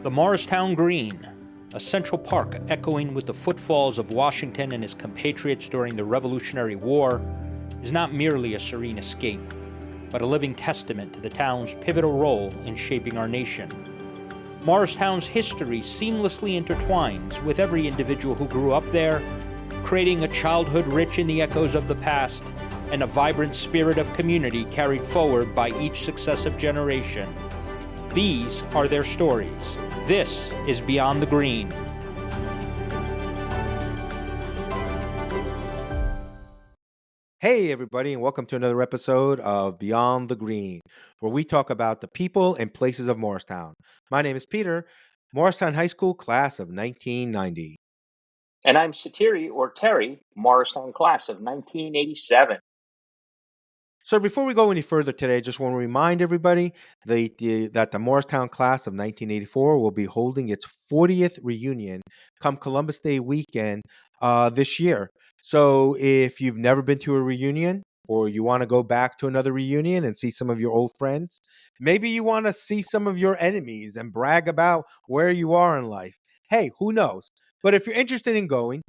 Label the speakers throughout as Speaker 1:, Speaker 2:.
Speaker 1: The Morristown Green, a central park echoing with the footfalls of Washington and his compatriots during the Revolutionary War, is not merely a serene escape, but a living testament to the town's pivotal role in shaping our nation. Morristown's history seamlessly intertwines with every individual who grew up there, creating a childhood rich in the echoes of the past and a vibrant spirit of community carried forward by each successive generation. These are their stories. This is Beyond the Green.
Speaker 2: Hey, everybody, and welcome to another episode of Beyond the Green, where we talk about the people and places of Morristown. My name is Peter, Morristown High School, class of 1990.
Speaker 1: And I'm Satiri, or Terry, Morristown class of 1987.
Speaker 2: So before we go any further today, I just want to remind everybody that the Morristown class of 1984 will be holding its 40th reunion come Columbus Day weekend this year. So if you've never been to a reunion or you want to go back to another reunion and see some of your old friends, maybe you want to see some of your enemies and brag about where you are in life. Hey, who knows? But if you're interested in going,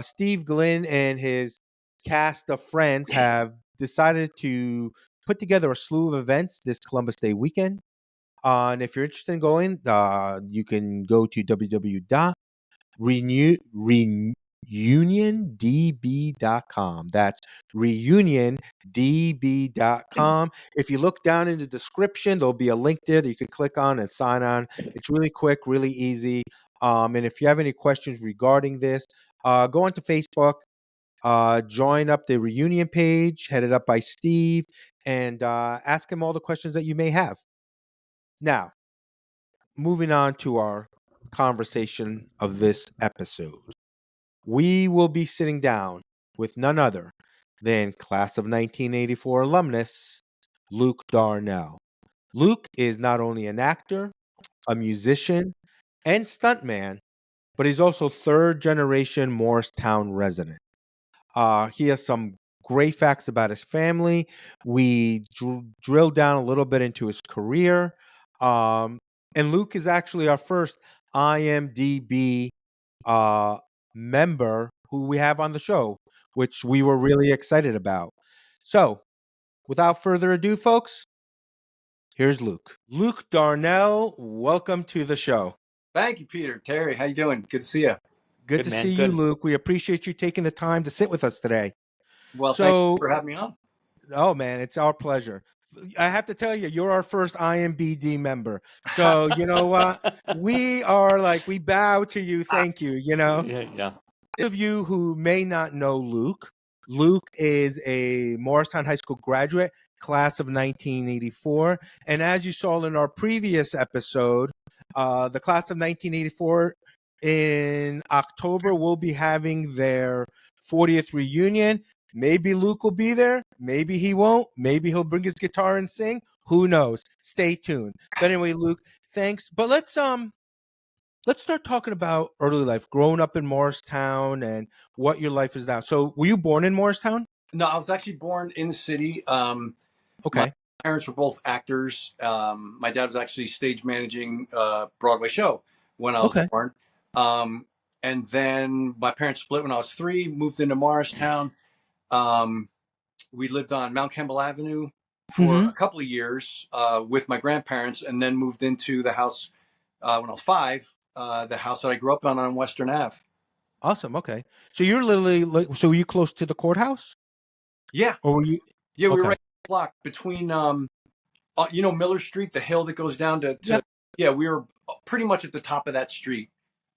Speaker 2: Steve Glynn and his cast of friends have decided to put together a slew of events this Columbus Day weekend. And if you're interested in going, you can go to www.reuniondb.com. That's reuniondb.com. If you look down in the description, there'll be a link there that you can click on and sign on. It's really quick, really easy. And if you have any questions regarding this, go onto Facebook. Join up the reunion page headed up by Steve and ask him all the questions that you may have. Now, moving on to our conversation of this episode. We will be sitting down with none other than class of 1984 alumnus, Luke Darnell. Luke is not only an actor, a musician, and stuntman, but he's also third generation Morristown resident. He has some great facts about his family. We drilled down a little bit into his career. And Luke is actually our first IMDb member who we have on the show, which we were really excited about. So, without further ado, folks, here's Luke. Luke Darnell, welcome to the show.
Speaker 3: Thank you, Peter. Terry, how you doing? Good to see you.
Speaker 2: Good to see you, Luke. We appreciate you taking the time to sit with us today.
Speaker 3: Well, thank you for having me on.
Speaker 2: Oh, man, it's our pleasure. I have to tell you, you're our first IMBD member. So, you know what? We bow to you. Thank you,
Speaker 1: Yeah.
Speaker 2: Those of you who may not know Luke is a Morristown High School graduate, class of 1984. And as you saw in our previous episode, the class of 1984 in October will be having their 40th reunion. Maybe Luke will be there. Maybe he won't. Maybe he'll bring his guitar and sing. Who knows? Stay tuned. But anyway, Luke, thanks. But let's start talking about early life, growing up in Morristown and what your life is now. So were you born in Morristown?
Speaker 3: No, I was actually born in the city.
Speaker 2: Okay.
Speaker 3: My parents were both actors. My dad was actually stage managing a Broadway show when I was born. And then my parents split when I was 3, moved into Morristown. We lived on Mount Campbell Avenue for a couple of years with my grandparents, and then moved into the house when I was 5, the house that I grew up on Western Ave.
Speaker 2: Awesome. Okay. So you're literally so were you close to the courthouse?
Speaker 3: Yeah.
Speaker 2: Or were you?
Speaker 3: Yeah, we were right on the block between, Miller Street, the hill that goes down to yeah, we were pretty much at the top of that street.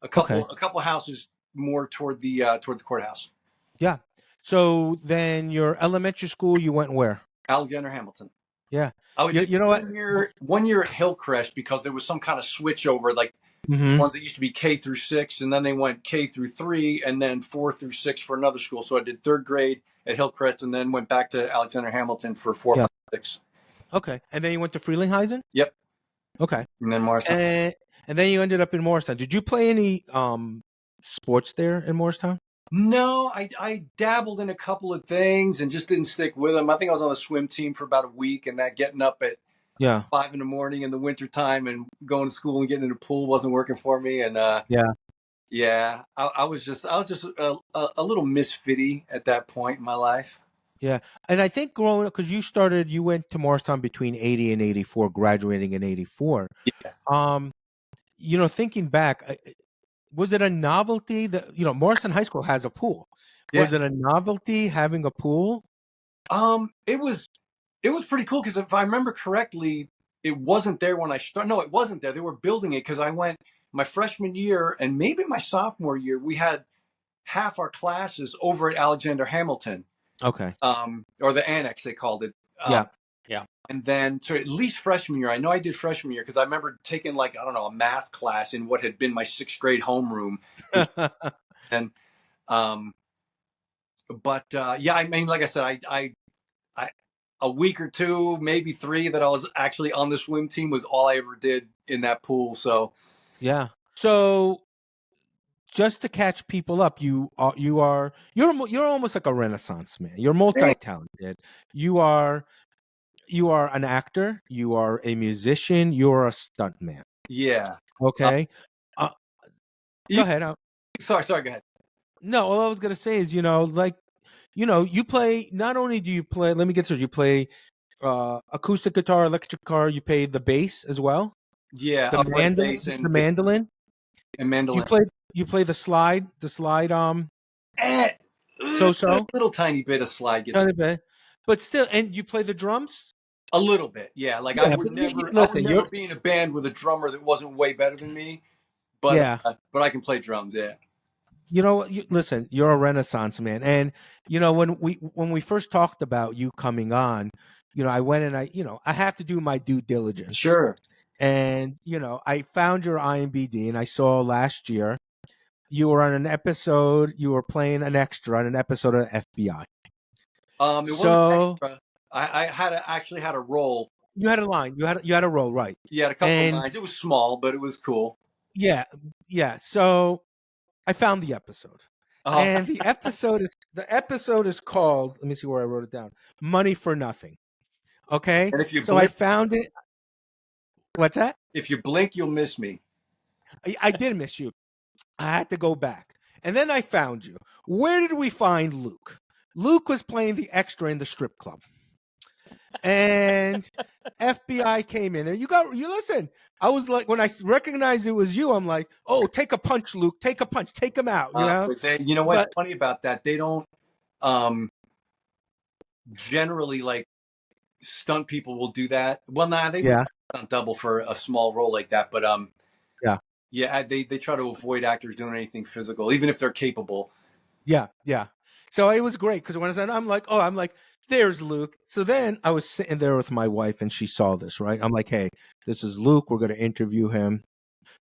Speaker 3: A couple houses more toward the courthouse.
Speaker 2: Yeah. So then your elementary school, you went where?
Speaker 3: Alexander Hamilton.
Speaker 2: Yeah.
Speaker 3: Oh, you know what? One year at Hillcrest, because there was some kind of switch over, like ones that used to be K through 6, and then they went K through 3, and then 4 through 6 for another school. So I did 3rd grade at Hillcrest, and then went back to Alexander Hamilton for 4, 5, 6.
Speaker 2: Okay. And then you went to Frelinghuysen?
Speaker 3: Yep.
Speaker 2: Okay.
Speaker 3: And then Morristown.
Speaker 2: And then you ended up in Morristown. Did you play any sports there in Morristown?
Speaker 3: No, I dabbled in a couple of things and just didn't stick with them. I think I was on the swim team for about a week, and that getting up at
Speaker 2: Yeah.
Speaker 3: 5 in the morning in the wintertime, and going to school and getting in the pool wasn't working for me. And
Speaker 2: Yeah.
Speaker 3: yeah, I was just a little misfitty at that point in my life.
Speaker 2: Yeah. And I think growing up, because you went to Morristown between 80 and 84, graduating in 84.
Speaker 3: Yeah.
Speaker 2: Um, thinking back, was it a novelty that, Morristown High School has a pool.
Speaker 3: Yeah.
Speaker 2: Was it a novelty having a pool?
Speaker 3: It was pretty cool because if I remember correctly, it wasn't there when I started. No, it wasn't there. They were building it because I went my freshman year and maybe my sophomore year. We had half our classes over at Alexander Hamilton,
Speaker 2: Okay.
Speaker 3: or the annex they called it.
Speaker 2: Yeah.
Speaker 1: Yeah.
Speaker 3: And then, so at least freshman year, I know I did freshman year because I remember taking like, I don't know, a math class in what had been my 6th grade homeroom. And, yeah, I mean, like I said, I, a week or two, maybe 3 that I was actually on the swim team was all I ever did in that pool. So,
Speaker 2: Yeah. So just to catch people up, you're almost like a Renaissance man. You're multi-talented. You are an actor, you are a musician, you're a stuntman.
Speaker 3: yeah.
Speaker 2: Okay. Go ahead.
Speaker 3: Sorry, go ahead.
Speaker 2: No, all I was gonna say is, you play. Not only do you play, let me get this. You play acoustic guitar, electric guitar. You play the bass as well.
Speaker 3: Yeah,
Speaker 2: The
Speaker 3: upright
Speaker 2: mandolin.
Speaker 3: bass
Speaker 2: The mandolin.
Speaker 3: and
Speaker 2: You
Speaker 3: mandolin.
Speaker 2: play. You play the slide. The slide.
Speaker 3: Eh,
Speaker 2: So.
Speaker 3: a little tiny bit of slide guitar.
Speaker 2: Kind of bit, but still, and you play the drums.
Speaker 3: A little bit, yeah. Like
Speaker 2: Yeah,
Speaker 3: I
Speaker 2: but
Speaker 3: would never
Speaker 2: listen,
Speaker 3: be in a band with a drummer that wasn't way better than me. But
Speaker 2: yeah.
Speaker 3: but I can play drums, yeah.
Speaker 2: Listen, you're a Renaissance man, and when we first talked about you coming on, I went and I have to do my due diligence.
Speaker 3: Sure.
Speaker 2: And I found your IMBD, and I saw last year you were on an episode. You were playing an extra on an episode of FBI.
Speaker 3: It wasn't extra. I actually had a role.
Speaker 2: You had a line. You had a role, right?
Speaker 3: You had a couple of lines. It was small, but it was cool.
Speaker 2: Yeah, yeah. So I found the episode, and the episode is called. Let me see where I wrote it down. Money for Nothing. Okay,
Speaker 3: and if you
Speaker 2: so
Speaker 3: blink,
Speaker 2: I found it. What's that?
Speaker 3: If you blink, you'll miss me.
Speaker 2: I did miss you. I had to go back, and then I found you. Where did we find Luke? Luke was playing the extra in the strip club, and FBI came in there. You listen. I was like, when I recognized it was you, I'm like, oh, take a punch, Luke. Take a punch. Take him out.
Speaker 3: You know what's funny about that? They don't generally, like, stunt people will do that. Well, they would stunt double for a small role like that, but yeah, they try to avoid actors doing anything physical, even if they're capable.
Speaker 2: Yeah. So it was great because when I said, I'm like, there's Luke. So then I was sitting there with my wife, and she saw this, right? I'm like, hey, this is Luke. We're going to interview him.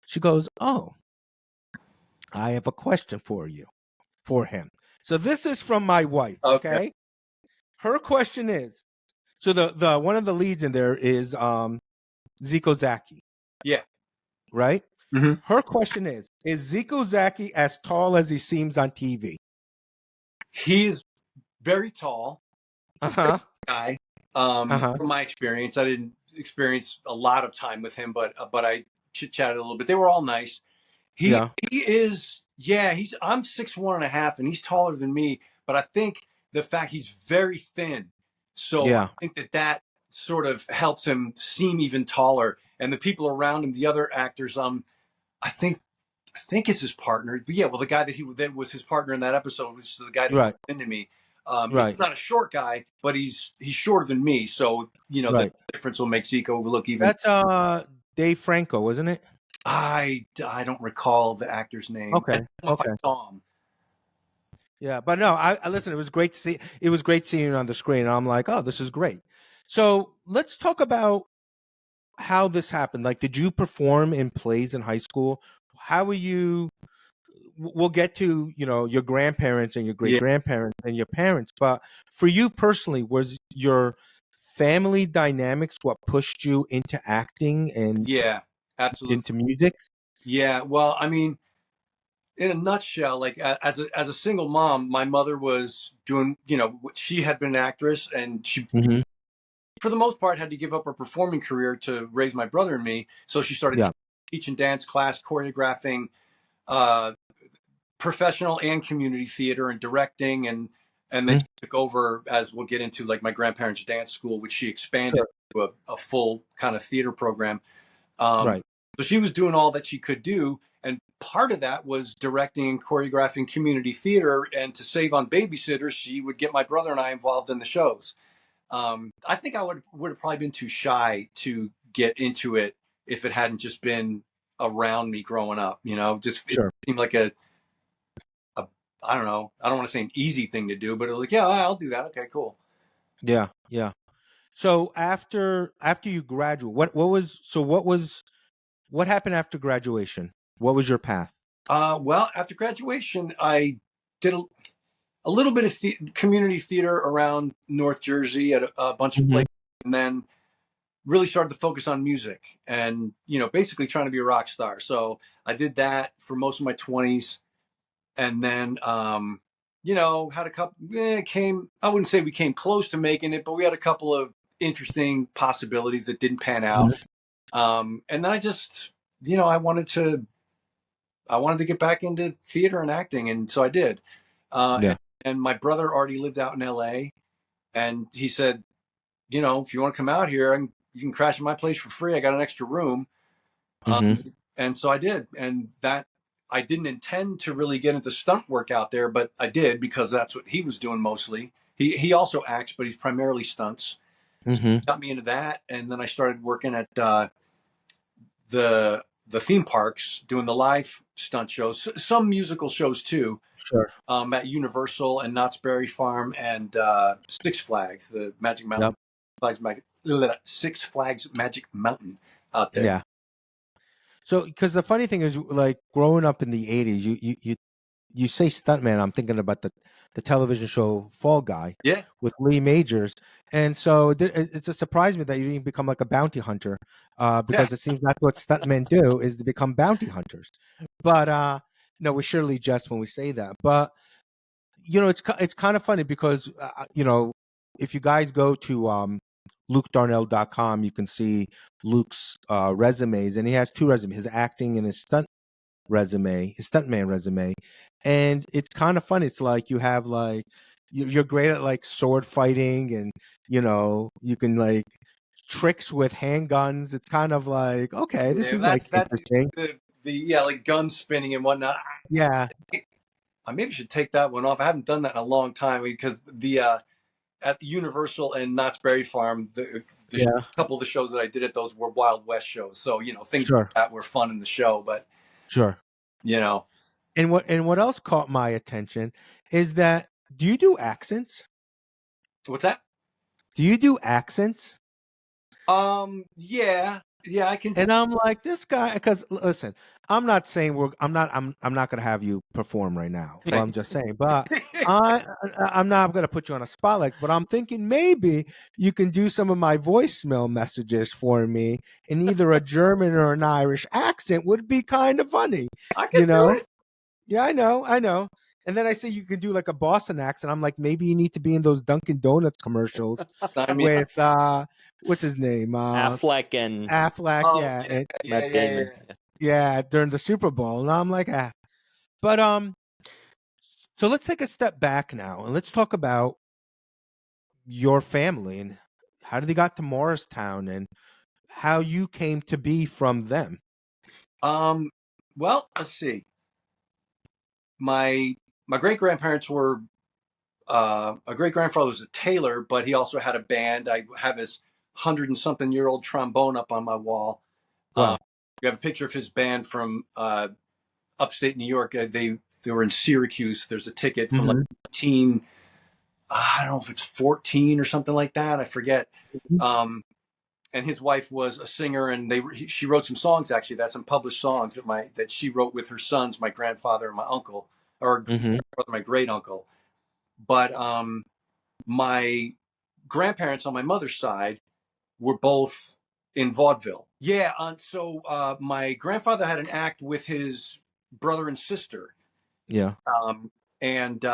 Speaker 2: She goes, oh, I have a question for him. So this is from my wife. Okay. Her question is, so the one of the leads in there is Zeeko Zaki.
Speaker 3: Yeah.
Speaker 2: Right?
Speaker 3: Mm-hmm.
Speaker 2: Her question is Zeeko Zaki as tall as he seems on TV?
Speaker 3: He's very tall. Guy. From my experience, I didn't experience a lot of time with him, but I chit-chatted a little bit. They were all nice. He is, I'm 6'1.5", and he's taller than me, but I think the fact he's very thin. So I think that sort of helps him seem even taller. And the people around him, the other actors, I think it's his partner. But yeah, well, the guy that was his partner in that episode was the guy that was into me. He's not a short guy, but he's shorter than me. So, the difference will make Zeeko look even.
Speaker 2: That's Dave Franco, wasn't it?
Speaker 3: I don't recall the actor's name.
Speaker 2: Okay.
Speaker 3: I don't know if I saw him.
Speaker 2: Yeah, but no, I listen. It was great to see. It was great seeing you on the screen. And I'm like, oh, this is great. So let's talk about how this happened. Like, did you perform in plays in high school? How were you? We'll get to your grandparents and your great grandparents and your parents, but for you personally, was your family dynamics what pushed you into acting and
Speaker 3: absolutely
Speaker 2: into music?
Speaker 3: Yeah, well, I mean, in a nutshell, like as a single mom, my mother was doing, she had been an actress, and she for the most part, had to give up her performing career to raise my brother and me. So she started teaching dance class, choreographing, professional and community theater, and directing, and then she took over, as we'll get into, like my grandparents' dance school, which she expanded to a full kind of theater program.
Speaker 2: Right.
Speaker 3: So she was doing all that she could do, and part of that was directing and choreographing community theater. And to save on babysitters, she would get my brother and I involved in the shows. I think I would have probably been too shy to get into it if it hadn't just been around me growing up. You know, just it seemed like a I don't know. I don't want to say an easy thing to do, but it was like, yeah, I'll do that. Okay, cool.
Speaker 2: Yeah, yeah. So after you graduate, what happened after graduation? What was your path?
Speaker 3: Well, after graduation, I did a little bit of community theater around North Jersey at a bunch of places, and then really started to focus on music and, basically trying to be a rock star. So I did that for most of my 20s. And then, had a couple, I wouldn't say we came close to making it, but we had a couple of interesting possibilities that didn't pan out. And then I just, I wanted to get back into theater and acting. And so I did. And my brother already lived out in LA, and he said, if you want to come out here, you can crash at my place for free. I got an extra room. And so I did. And that, I didn't intend to really get into stunt work out there, but I did, because that's what he was doing mostly. He also acts, but he's primarily stunts. So he got me into that. And then I started working at the theme parks, doing the live stunt shows, some musical shows too.
Speaker 2: Sure.
Speaker 3: At Universal and Knott's Berry Farm and Six Flags, the Magic Mountain. Six Flags Magic Mountain out there.
Speaker 2: Yeah. So, because the funny thing is, like, growing up in the 80s, you say stuntman, I'm thinking about the television show Fall Guy, with Lee Majors, and so it's a surprise me that you didn't become like a bounty hunter, because it seems that's what stuntmen do, is to become bounty hunters. But no, we surely jest when we say that. But it's kind of funny because if you guys go to LukeDarnell.com, you can see Luke's resumes, and he has two resumes: his acting and his stuntman resume. And it's kind of fun. It's like you have like you're great at like sword fighting, and you can like tricks with handguns. It's kind of like, okay, this is like interesting.
Speaker 3: Like gun spinning and whatnot.
Speaker 2: Yeah,
Speaker 3: I maybe should take that one off. I haven't done that in a long time, because at Universal and Knott's Berry Farm, the couple of the shows that I did at those were Wild West shows. So things like that were fun in the show, but
Speaker 2: And what else caught my attention is that, do you do accents?
Speaker 3: What's that?
Speaker 2: Do you do accents?
Speaker 3: Yeah, I can.
Speaker 2: And I'm like, this guy, because listen, I'm not saying I'm not going to have you perform right now. Well, I'm just saying, but I'm not going to put you on a spotlight, but I'm thinking maybe you can do some of my voicemail messages for me in either a German or an Irish accent. Would be kind of funny.
Speaker 3: I can do it.
Speaker 2: Yeah, I know. And then I say you can do like a Boston accent. I'm like, maybe you need to be in those Dunkin' Donuts commercials with what's his name?
Speaker 1: Affleck and
Speaker 2: Matt Damon. Yeah, during the Super Bowl. And I'm like, But so let's take a step back now, and let's talk about your family and how they got to Morristown and how you came to be from them.
Speaker 3: Well, let's see. My great grandparents were a great grandfather was a tailor, but he also had a band. I have his 100-and-something-year-old trombone up on my wall.
Speaker 2: Wow.
Speaker 3: You have a picture of his band from upstate New York. They were in Syracuse. There's a ticket from like 19, I don't know if it's 14 or something like that. I forget. And his wife was a singer, and she wrote some songs. Actually, that's some published songs that she wrote with her sons, my grandfather and my uncle, or my great uncle. But my grandparents on my mother's side were both in vaudeville. Yeah. So my grandfather had an act with his brother and sister.
Speaker 2: Yeah.
Speaker 3: And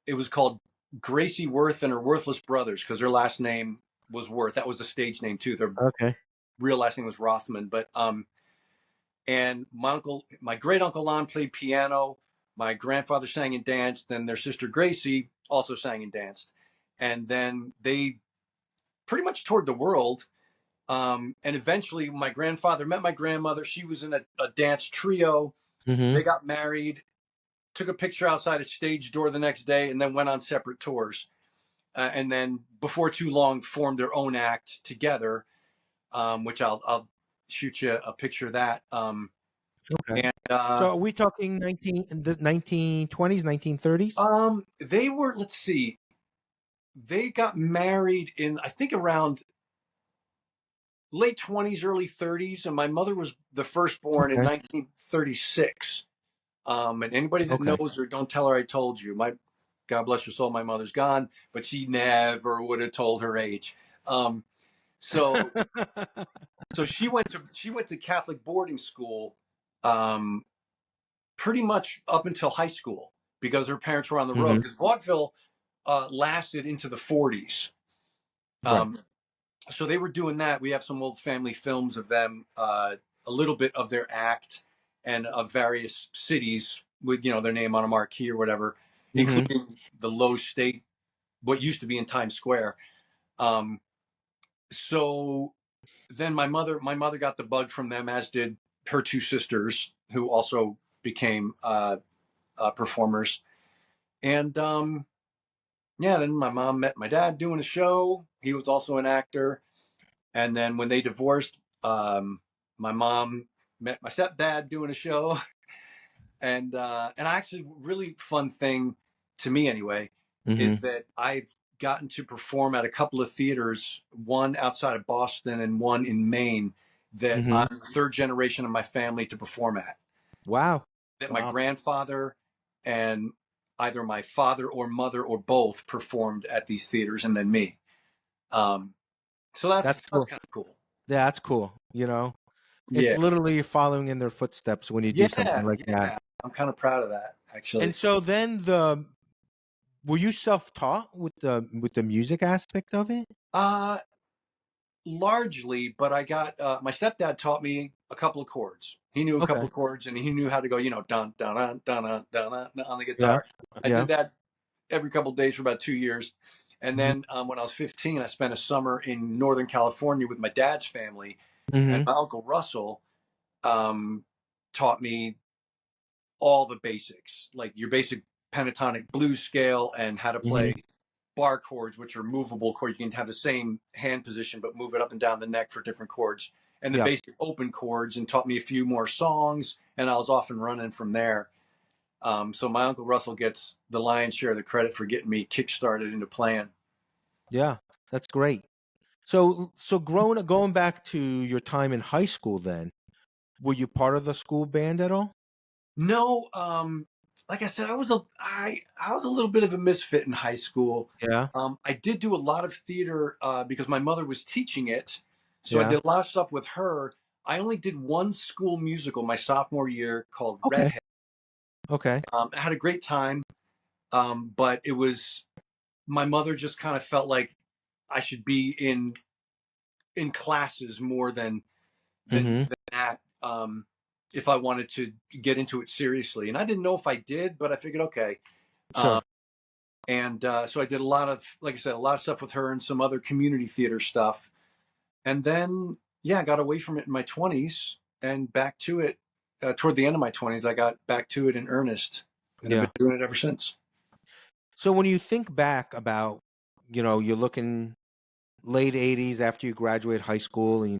Speaker 3: it was called Gracie Worth and her Worthless Brothers, because her last name was Worth. That was the stage name too. Their
Speaker 2: Okay.
Speaker 3: real last name was Rothman. But and my great uncle Lon played piano. My grandfather sang and danced. Then their sister Gracie also sang and danced. And then they pretty much toured the world. And eventually, my grandfather met my grandmother. She was in a dance trio.
Speaker 2: Mm-hmm.
Speaker 3: They got married, took a picture outside a stage door the next day, and then went on separate tours. And then, before too long, formed their own act together, which I'll shoot you a picture of that.
Speaker 2: Okay.
Speaker 3: And
Speaker 2: So are we talking 1920s, 1930s?
Speaker 3: they were, let's see, they got married in, I think, around late 20s, early 30s, and my mother was the firstborn in
Speaker 2: Okay.
Speaker 3: 1936. And anybody that
Speaker 2: Okay.
Speaker 3: knows her, don't tell her I told you. God bless her soul, my mother's gone, but she never would have told her age. So so she went to Catholic boarding school, um, pretty much up until high school because her parents were on the road.
Speaker 2: Mm-hmm.
Speaker 3: Because vaudeville lasted into the 40s.
Speaker 2: Right.
Speaker 3: So they were doing that. We have some old family films of them, a little bit of their act, and of various cities with their name on a marquee or whatever,
Speaker 2: Mm-hmm.
Speaker 3: including the Low State, what used to be in Times Square. So then my mother got the bug from them, as did her two sisters, who also became performers. And yeah, then my mom met my dad doing a show. He was also an actor. And then when they divorced, my mom met my stepdad doing a show. And actually, really fun thing to me anyway is
Speaker 2: Mm-hmm.
Speaker 3: that I've gotten to perform at a couple of theaters, one outside of Boston and one in Maine, that
Speaker 2: Mm-hmm.
Speaker 3: I'm the third generation of my family to perform at.
Speaker 2: Wow.
Speaker 3: That my
Speaker 1: Wow.
Speaker 3: grandfather and either my father or mother or both performed at these theaters, and then me. Um, so
Speaker 2: That's
Speaker 3: that's
Speaker 2: cool.
Speaker 3: kind of cool.
Speaker 2: That's cool. It's
Speaker 3: Yeah,
Speaker 2: literally following in their footsteps when you do something like that.
Speaker 3: yeah. I'm kind of proud of that,
Speaker 2: And
Speaker 3: actually.
Speaker 2: so then were you self-taught with the music aspect of it?
Speaker 3: Uh, Largely, but I got my stepdad taught me a couple of chords. He knew a couple
Speaker 2: Okay.
Speaker 3: of chords, and he knew how to go, dun dun dun dun dun dun dun on the
Speaker 2: Yeah.
Speaker 3: guitar. I
Speaker 2: Yeah.
Speaker 3: did that every couple of days for about 2 years, and
Speaker 2: Mm-hmm.
Speaker 3: then when I was 15, I spent a summer in Northern California with my dad's family, and
Speaker 2: Mm-hmm.
Speaker 3: my uncle Russell um, taught me all the basics, like your basic pentatonic blues scale and how to
Speaker 2: Mm-hmm.
Speaker 3: play bar chords, which are movable chords. You can have the same hand position, but move it up and down the neck for different chords, and the
Speaker 2: Yeah.
Speaker 3: basic open chords, and taught me a few more songs. And I was off and running from there. So my uncle Russell gets the lion's share of the credit for getting me kickstarted into playing.
Speaker 2: Yeah. That's great. So going back to your time in high school then, were you part of the school band at all?
Speaker 3: No, like I said, I was a little bit of a misfit in high school.
Speaker 2: Yeah.
Speaker 3: I did do a lot of theater because my mother was teaching it, so I
Speaker 2: Yeah.
Speaker 3: did a lot of stuff with her. I only did one school musical my sophomore year called
Speaker 2: Okay.
Speaker 3: Redhead.
Speaker 2: Okay.
Speaker 3: I had a great time, but it was my mother just kind of felt like I should be in classes more than
Speaker 2: Mm-hmm.
Speaker 3: that. If I wanted to get into it seriously, and I didn't know if I did, but I figured, okay.
Speaker 2: Sure.
Speaker 3: And so I did a lot of, like I said, a lot of stuff with her and some other community theater stuff. And then, yeah, I got away from it in my 20s and back to it toward the end of my 20s. I got back to it in earnest, and I've been
Speaker 2: Yeah.
Speaker 3: doing it ever since.
Speaker 2: So when you think back about, you're looking late 80s after you graduate high school and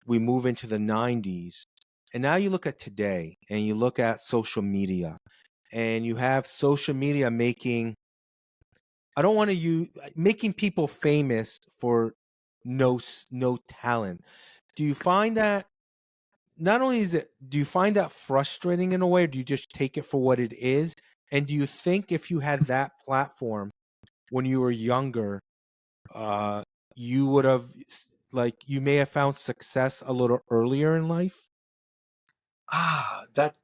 Speaker 2: we move into the 90s, and now you look at today and you look at social media, and you have social media I don't want to use making people famous for no talent. Do you find that not only do you find that frustrating in a way, or do you just take it for what it is? And do you think if you had that platform when you were younger, uh, you would have you may have found success a little earlier in life?
Speaker 3: Ah, that.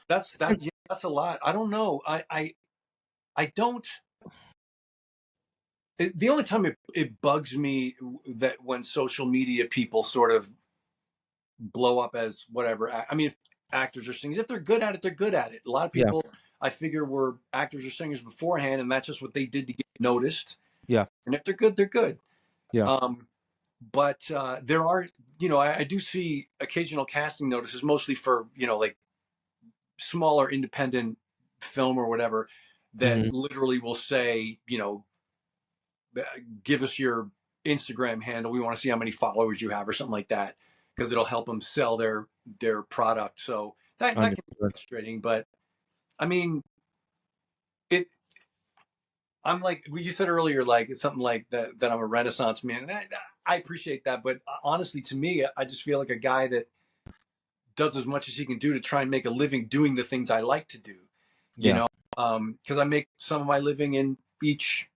Speaker 3: Yeah, that's a lot. I don't know. I don't. The only time it bugs me that when social media people sort of blow up as whatever. I mean, if actors or singers, if they're good at it, they're good at it. A lot of
Speaker 2: Yeah.
Speaker 3: people, I figure, were actors or singers beforehand, and that's just what they did to get noticed.
Speaker 2: Yeah.
Speaker 3: And if they're good, they're good.
Speaker 2: Yeah.
Speaker 3: But there are, I do see occasional casting notices, mostly for, like smaller independent film or whatever, that
Speaker 2: Mhm.
Speaker 3: literally will say, give us your Instagram handle. We want to see how many followers you have or something like that, because it'll help them sell their product. So that can be
Speaker 2: 100%.
Speaker 3: frustrating, but I mean, it. I'm like you said earlier, like it's something like that I'm a Renaissance man, and I appreciate that. But honestly, to me, I just feel like a guy that does as much as he can do to try and make a living doing the things I like to do. You
Speaker 2: Yeah.
Speaker 3: know, because I make some of my living in each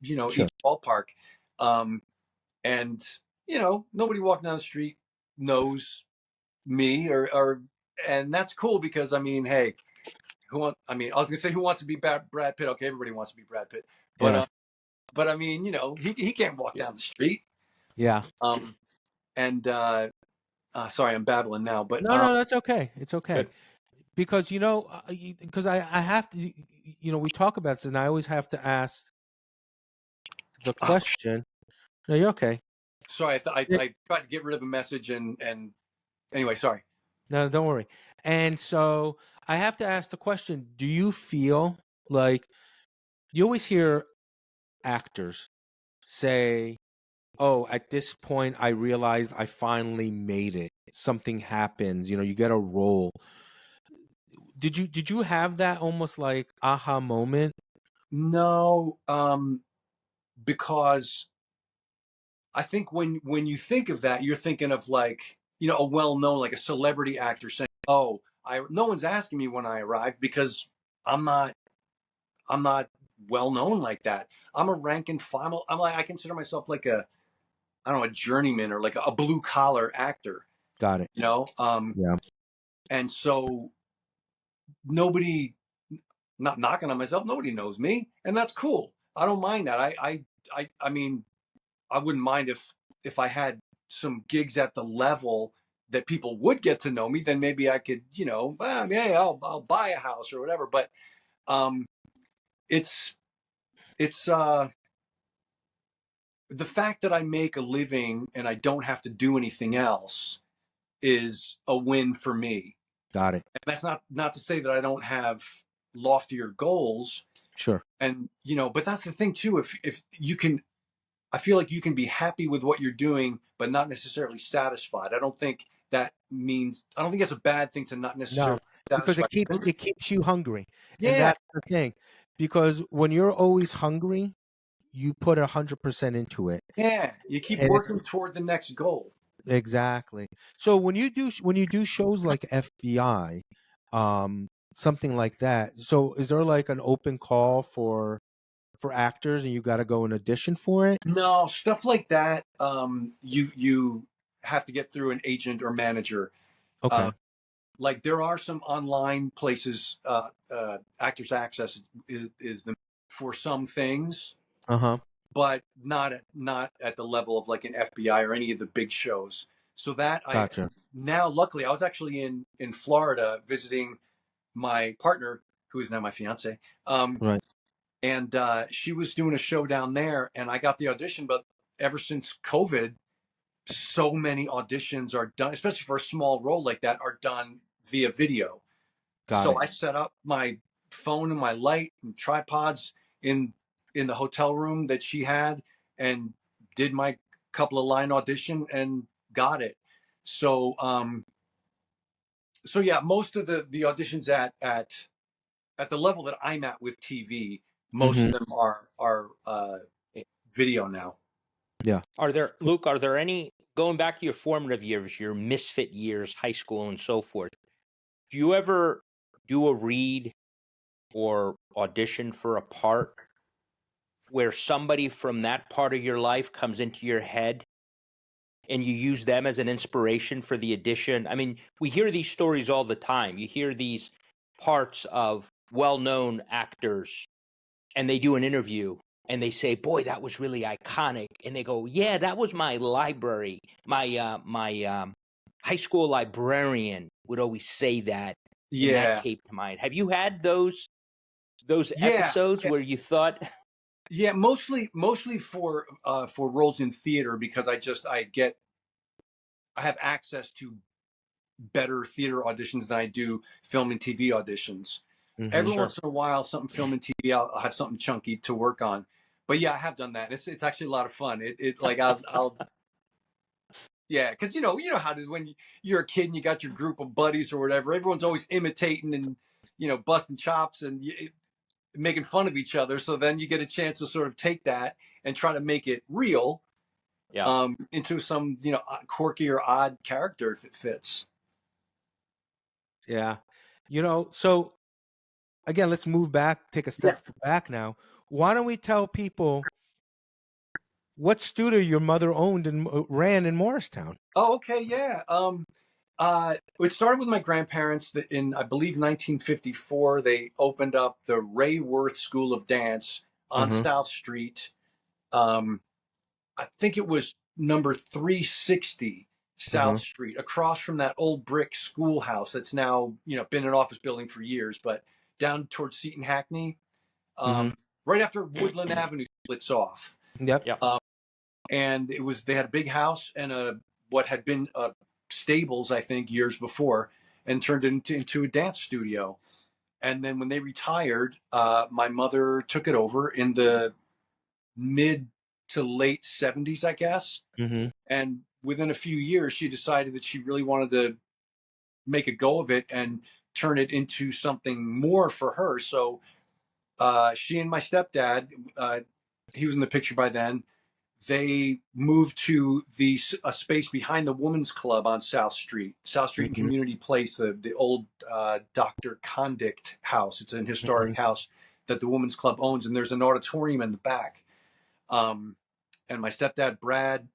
Speaker 2: Sure.
Speaker 3: ballpark. And nobody walking down the street knows me or and that's cool because I mean, hey, I was gonna say who wants to be Brad Pitt? Okay, everybody wants to be Brad Pitt, but
Speaker 2: Yeah.
Speaker 3: I mean, he can't walk down the street.
Speaker 2: Yeah.
Speaker 3: And sorry, I'm babbling now, but
Speaker 2: No, that's okay. It's okay.
Speaker 3: good.
Speaker 2: Because because I have to, we talk about this, and I always have to ask the
Speaker 3: Oh,
Speaker 2: question. No, you're okay.
Speaker 3: sorry,
Speaker 2: Yeah.
Speaker 3: I tried to get rid of a message and anyway, sorry.
Speaker 2: No, don't worry. And so I have to ask the question: do you feel like you always hear actors say, "Oh, at this point, I realized I finally made it. Something happens. You get a role." Did you have that almost like aha moment?
Speaker 3: No, because I think when you think of that, you're thinking of like a well-known, like a celebrity actor saying, "Oh, no one's asking me when I arrive because I'm not I'm not well known like that. I'm a rank and file. I'm like I consider myself like a I don't know a journeyman or like a blue collar actor.
Speaker 2: Got it.
Speaker 3: You know,
Speaker 2: Yeah.
Speaker 3: and so nobody, not knocking on myself, nobody knows me, and that's cool. I don't mind that. I mean, I wouldn't mind if I had some gigs at the level that people would get to know me. Then maybe I could, hey, I'll buy a house or whatever. But um, it's it's the fact that I make a living and I don't have to do anything else is a win for me.
Speaker 2: Got it.
Speaker 3: And that's not to say that I don't have loftier goals.
Speaker 2: Sure.
Speaker 3: And but that's the thing too. If you can I feel like you can be happy with what you're doing, but not necessarily satisfied. I don't think that's a bad thing to not
Speaker 2: No,
Speaker 3: necessarily be
Speaker 2: because
Speaker 3: satisfied.
Speaker 2: it keeps you hungry, and
Speaker 3: Yeah,
Speaker 2: that's the thing. Because when you're always hungry, you put 100% into it,
Speaker 3: yeah. You keep
Speaker 2: and it's
Speaker 3: working toward the next goal.
Speaker 2: exactly. So when you do shows like FBI, something like that. So is there like an open call for actors, and you got to go and audition for it?
Speaker 3: No, stuff like that. You have to get through an agent or manager. Uh,
Speaker 2: Okay.
Speaker 3: like there are some online places. Actors Access is the for some things,
Speaker 2: Uh huh.
Speaker 3: but not at the level of like an FBI or any of the big shows. So that I
Speaker 2: Gotcha.
Speaker 3: now luckily I was actually in Florida visiting my partner who is now my fiance.
Speaker 2: Right.
Speaker 3: And she was doing a show down there and I got the audition, but ever since COVID, so many auditions are done, especially for a small role like that, are done via video.
Speaker 2: Got
Speaker 3: So
Speaker 2: it.
Speaker 3: I set up my phone and my light and tripods in the hotel room that she had and did my couple of line audition and got it. So so yeah, most of the auditions at the level that I'm at with TV, most
Speaker 2: Mm-hmm.
Speaker 3: of them are video now.
Speaker 2: Yeah.
Speaker 1: Luke, are there any, going back to your formative years, your misfit years, high school and so forth, do you ever do a read or audition for a part where somebody from that part of your life comes into your head and you use them as an inspiration for the audition? I mean, we hear these stories all the time. You hear these parts of well-known actors and they do an interview and they say, "Boy, that was really iconic," and they go, "Yeah, that was my library. My high school librarian would always say that," and that
Speaker 3: Yeah.
Speaker 1: came to mind. Have you had those
Speaker 3: Yeah.
Speaker 1: episodes where you thought,
Speaker 3: Yeah, mostly for roles in theater, because I have access to better theater auditions than I do film and TV auditions. Every
Speaker 1: Sure.
Speaker 3: once in a while, something film and TV, I'll have something chunky to work on. But yeah, I have done that. It's actually a lot of fun. It like I'll yeah, because you know how it is when you're a kid and you got your group of buddies or whatever. Everyone's always imitating and busting chops and making fun of each other. So then you get a chance to sort of take that and try to make it real,
Speaker 1: yeah,
Speaker 3: into some quirky or odd character if it fits.
Speaker 2: Yeah. So again, let's move back, take a step
Speaker 3: Yeah.
Speaker 2: back now. Why don't we tell people what studio your mother owned and ran in Morristown?
Speaker 3: Oh, okay. Yeah. It started with my grandparents that in, I believe, 1954, they opened up the Ray Worth School of Dance on
Speaker 2: Mm-hmm.
Speaker 3: South Street. Um, I think it was number 360
Speaker 2: Mm-hmm.
Speaker 3: South Street, across from that old brick schoolhouse that's now, been an office building for years, but down towards Seton Hackney,
Speaker 2: Mm-hmm.
Speaker 3: right after Woodland Avenue splits off.
Speaker 2: Yep.
Speaker 1: yeah,
Speaker 3: And they had a big house and what had been stables, I think, years before, and turned it into a dance studio. And then when they retired, my mother took it over in the mid to late 70s, I guess.
Speaker 2: Mm-hmm.
Speaker 3: And within a few years, she decided that she really wanted to make a go of it and turn it into something more for her. So she and my stepdad, he was in the picture by then, they moved to a space behind the Women's Club on South Street and
Speaker 2: Mm-hmm.
Speaker 3: Community Place, the old Dr. Condict house. It's an
Speaker 2: Mm-hmm.
Speaker 3: historic house that the Women's Club owns, and there's an auditorium in the back. And my stepdad Brad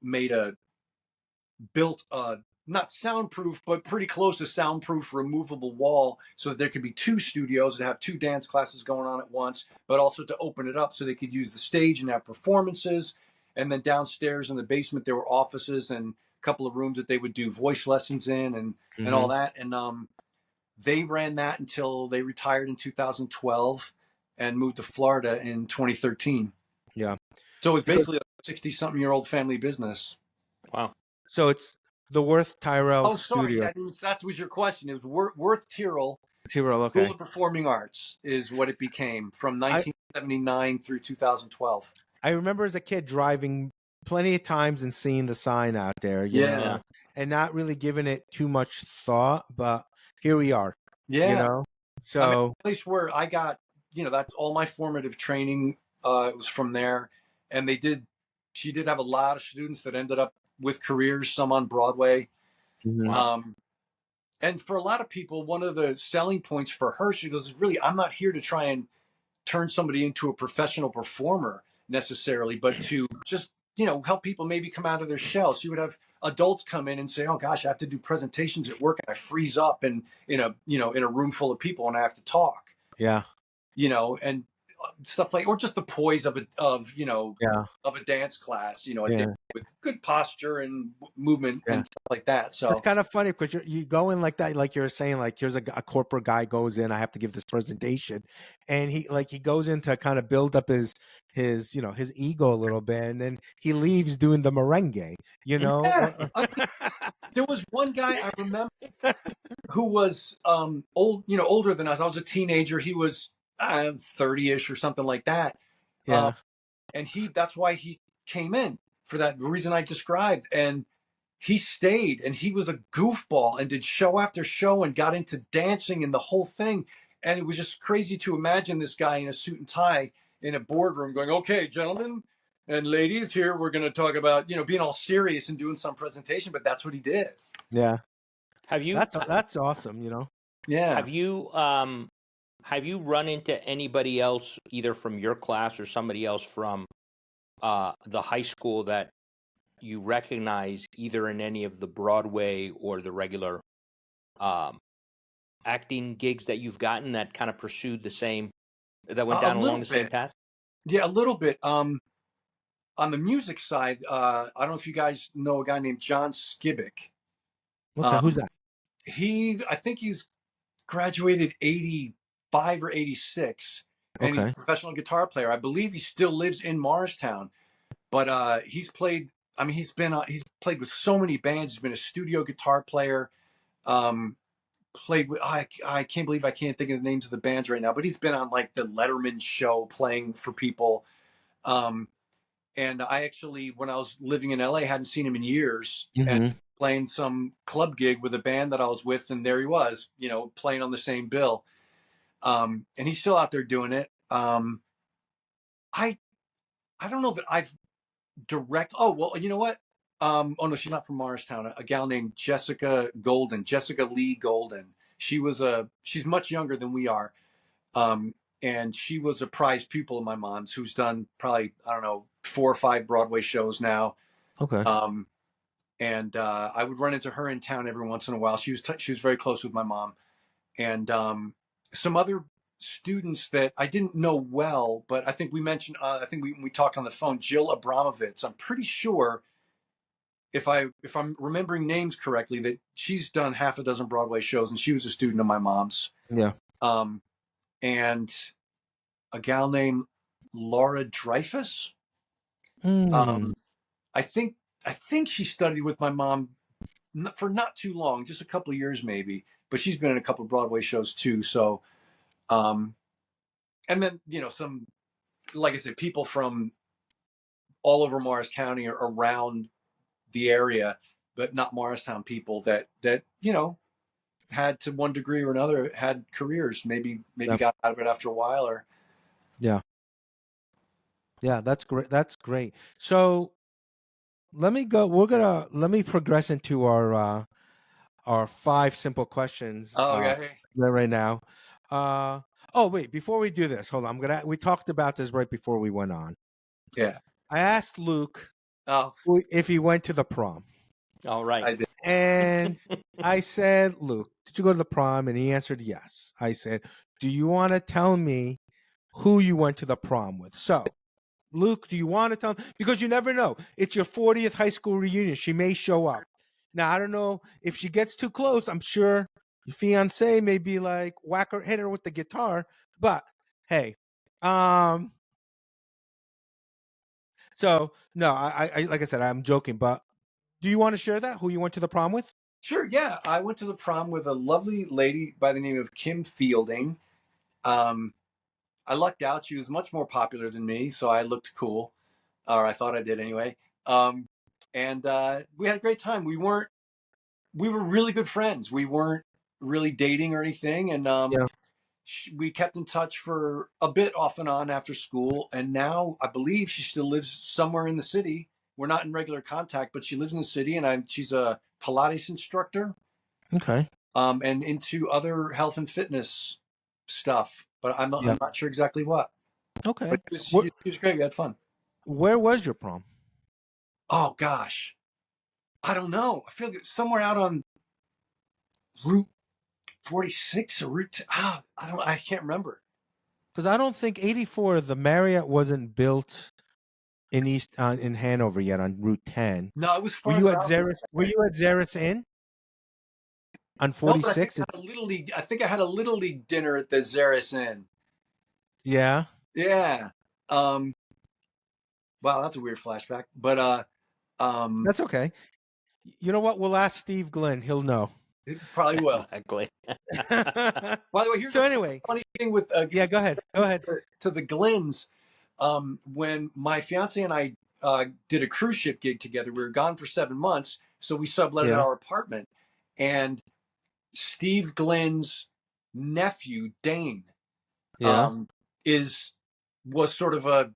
Speaker 3: built a not soundproof, but pretty close to soundproof removable wall so that there could be two studios that have two dance classes going on at once, but also to open it up so they could use the stage and have performances. And then downstairs in the basement, there were offices and a couple of rooms that they would do voice lessons in and all
Speaker 2: Mm-hmm.
Speaker 3: that. And they ran that until they retired in 2012 and moved to Florida in 2013.
Speaker 2: Yeah.
Speaker 3: So it was
Speaker 2: Because
Speaker 3: basically a 60-something-year-old family business.
Speaker 1: wow,
Speaker 2: so it's the Worth-Tyrell
Speaker 3: Oh, sorry.
Speaker 2: Studio.
Speaker 3: Yeah, that was your question. It was Worth-Tyrell
Speaker 2: Tyrell,
Speaker 3: School
Speaker 2: okay.
Speaker 3: of Performing Arts is what it became from
Speaker 2: I
Speaker 3: 1979 through 2012.
Speaker 2: I remember as a kid driving plenty of times and seeing the sign out there,
Speaker 3: Yeah.
Speaker 1: yeah,
Speaker 2: and not really giving it too much thought, but here we are,
Speaker 3: Yeah. I mean,
Speaker 2: So
Speaker 3: a place where I got, that's all my formative training. It was from there. And she did have a lot of students that ended up with careers, some on Broadway.
Speaker 1: wow,
Speaker 3: And for a lot of people, one of the selling points for her, she goes, really, I'm not here to try and turn somebody into a professional performer necessarily, but to just, help people maybe come out of their shell. So you would have adults come in and say, oh gosh, I have to do presentations at work and I freeze up and in a room full of people and I have to talk,
Speaker 2: yeah,
Speaker 3: and stuff like, or just the poise of
Speaker 2: yeah,
Speaker 3: a dance class, a
Speaker 2: yeah,
Speaker 3: dance with good posture and movement
Speaker 2: yeah.
Speaker 3: and stuff like that.
Speaker 2: That's
Speaker 3: So
Speaker 2: kind of funny because you go in like that, like you're saying, like here's a corporate guy goes in, I have to give this presentation, and he goes in to kind of build up his his ego a little bit, and then he leaves doing the merengue,
Speaker 3: yeah, there was one guy I remember who was older than us. I was a teenager. He was 30-ish or something like that.
Speaker 2: Yeah,
Speaker 3: And that's why he came in, for that reason I described. And he stayed and he was a goofball and did show after show and got into dancing and the whole thing. And it was just crazy to imagine this guy in a suit and tie in a boardroom going, okay, gentlemen and ladies, here we're going to talk about, being all serious and doing some presentation. But that's what he did.
Speaker 2: yeah.
Speaker 1: have you
Speaker 2: That's awesome,
Speaker 3: Yeah.
Speaker 1: have you run into anybody else either from your class or somebody else from the high school that you recognize either in any of the Broadway or the regular acting gigs that you've gotten that kind of pursued that went
Speaker 3: A
Speaker 1: down
Speaker 3: little
Speaker 1: along the same
Speaker 3: bit.
Speaker 1: path?
Speaker 3: Yeah, a little bit. On the music side, I don't know if you guys know a guy named John Skibick.
Speaker 2: Okay, who's that?
Speaker 3: I think he's graduated 85 or 86, and he's a
Speaker 2: Okay,
Speaker 3: professional guitar player. I believe he still lives in Morristown, but he's played. I mean, he's played with so many bands. He's been a studio guitar player. Um, Played with I can't believe I can't think of the names of the bands right now, but he's been on like the Letterman show playing for people. Um, and I actually, when I was living in LA, hadn't seen him in years, and
Speaker 2: hmm
Speaker 3: playing some club gig with a band that I was with, and there he was, playing on the same bill. And he's still out there doing it. I I don't know that I've direct. Oh well, you know what? Oh no, she's not from Morristown. A gal named Jessica Lee Golden. She's much younger than we are. And she was a prized pupil of my mom's, who's done probably, I don't know, 4 or 5 Broadway shows now.
Speaker 2: okay,
Speaker 3: Um, and I would run into her in town every once in a while. She was very close with my mom, and some other students that I didn't know well, but I think we mentioned. I think we talked on the phone. Jill Abramovitz. I'm pretty sure, if I'm remembering names correctly, that she's done half a dozen Broadway shows, and she was a student of my mom's.
Speaker 2: yeah.
Speaker 3: Um, and a gal named Laura Dreyfus.
Speaker 2: Mm.
Speaker 3: Um, I think I think she studied with my mom for not too long, just a couple of years maybe. But she's been in a couple of Broadway shows too. So, um, and then some, like I said, people from all over Morris County or around the area, but not Morristown people that had, to one degree or another, had careers. Maybe
Speaker 2: Yeah,
Speaker 3: got out of it after a while, or
Speaker 2: yeah, yeah. That's great. That's great. So let me go. Let me progress into our 5 simple questions
Speaker 3: oh okay,
Speaker 2: right now. Uh, oh wait, before we do this, hold on. We talked about this right before we went on.
Speaker 3: yeah.
Speaker 2: I asked Luke
Speaker 3: Oh,
Speaker 2: if he went to the prom,
Speaker 1: All right.
Speaker 3: I did.
Speaker 2: and I said, Luke, did you go to the prom? And he answered yes. I said, do you want to tell me who you went to the prom with? So, Luke, do you want to tell me? Because you never know. It's your 40th high school reunion. She may show up. Now, I don't know if she gets too close. I'm sure your fiance may be like, hit her with the guitar. But hey, um, so no, I like I said, I'm joking. But do you want to share that? Who you went to the prom with?
Speaker 3: Sure, yeah. I went to the prom with a lovely lady by the name of Kim Fielding. Um, I lucked out. She was much more popular than me, so I looked cool, or I thought I did anyway. Um, and we had a great time. We were really good friends. We weren't really dating or anything, and
Speaker 2: Yeah.
Speaker 3: we kept in touch for a bit off and on after school. And now I believe she still lives somewhere in the city. We're not in regular contact, but she lives in the city, and she's a Pilates instructor,
Speaker 2: Okay.
Speaker 3: and into other health and fitness stuff. But
Speaker 2: Yeah.
Speaker 3: I'm not sure exactly what. But
Speaker 2: Okay.
Speaker 3: she was great. We had fun.
Speaker 2: Where was your prom?
Speaker 3: Oh gosh, I don't know. I feel like it's somewhere out on Route 46 or Route. I don't. I can't remember.
Speaker 2: Because I don't think 84, the Marriott wasn't built in in Hanover yet on Route 10.
Speaker 3: No, it was
Speaker 2: Were you
Speaker 3: farther
Speaker 2: at
Speaker 3: out than
Speaker 2: Zaris? Were
Speaker 3: that.
Speaker 2: you at Zaris Inn on
Speaker 3: No, but I think
Speaker 2: 46?
Speaker 3: I had a little league. I think I had a little league dinner at the Zeris Inn.
Speaker 2: Yeah,
Speaker 3: Yeah. Um. Wow, that's a weird flashback. But um,
Speaker 2: that's okay. You know what? We'll ask Steve Glenn. He'll know.
Speaker 3: it probably will.
Speaker 1: Exactly.
Speaker 3: By the way, here's
Speaker 2: So
Speaker 3: a
Speaker 2: anyway,
Speaker 3: funny thing with
Speaker 2: yeah, go ahead. Go ahead.
Speaker 3: to the Glens. When my fiance and I did a cruise ship gig together, we were gone for 7 months, so we subletted
Speaker 2: Yeah,
Speaker 3: our apartment. And Steve Glenn's nephew, Dane,
Speaker 2: yeah.
Speaker 3: um, is was sort of a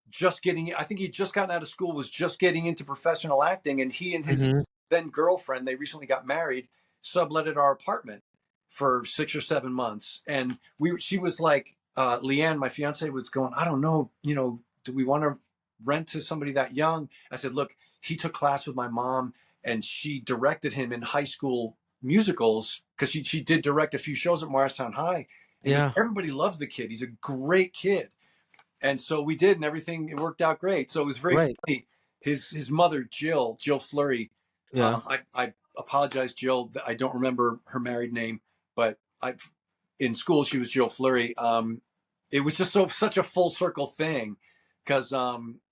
Speaker 3: just getting. I think he'd just gotten out of school, was just getting into professional acting, and he and his
Speaker 2: hmm
Speaker 3: then girlfriend, they recently got married, subletted our apartment for 6 or 7 months. And she was like, Lianne, my fiance, was going, I don't know, do we want to rent to somebody that young? I said, look, he took class with my mom, and she directed him in high school musicals, because she did direct a few shows at Morristown High. And he goes,
Speaker 2: Yeah.
Speaker 3: everybody loves the kid. He's a great kid. And so we did, and everything, it worked out great. So it was very
Speaker 2: Great.
Speaker 3: funny. His mother, Jill Fleury.
Speaker 2: Yeah.
Speaker 3: I apologize, Jill. I don't remember her married name, but in school she was Jill Fleury. It was just such a full circle thing, because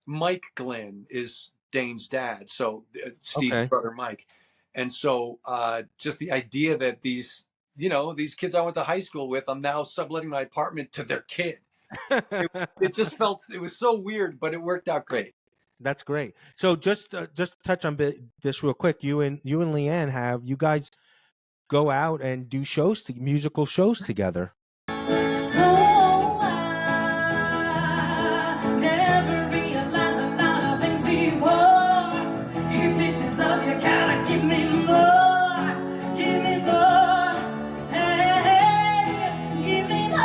Speaker 3: Mike Glynn is Dane's dad, so Steve's
Speaker 2: Okay.
Speaker 3: brother Mike, and so just the idea that these kids I went to high school with, I'm now subletting my apartment to their kid. It just felt, it was so weird, but it worked out great.
Speaker 2: That's great. So just touch on this real quick. You and Lianne, have you guys go out and do musical shows together?
Speaker 4: So I never realized a lot of things before. If this is love, you gotta give me more. Give me more. Hey, give me more.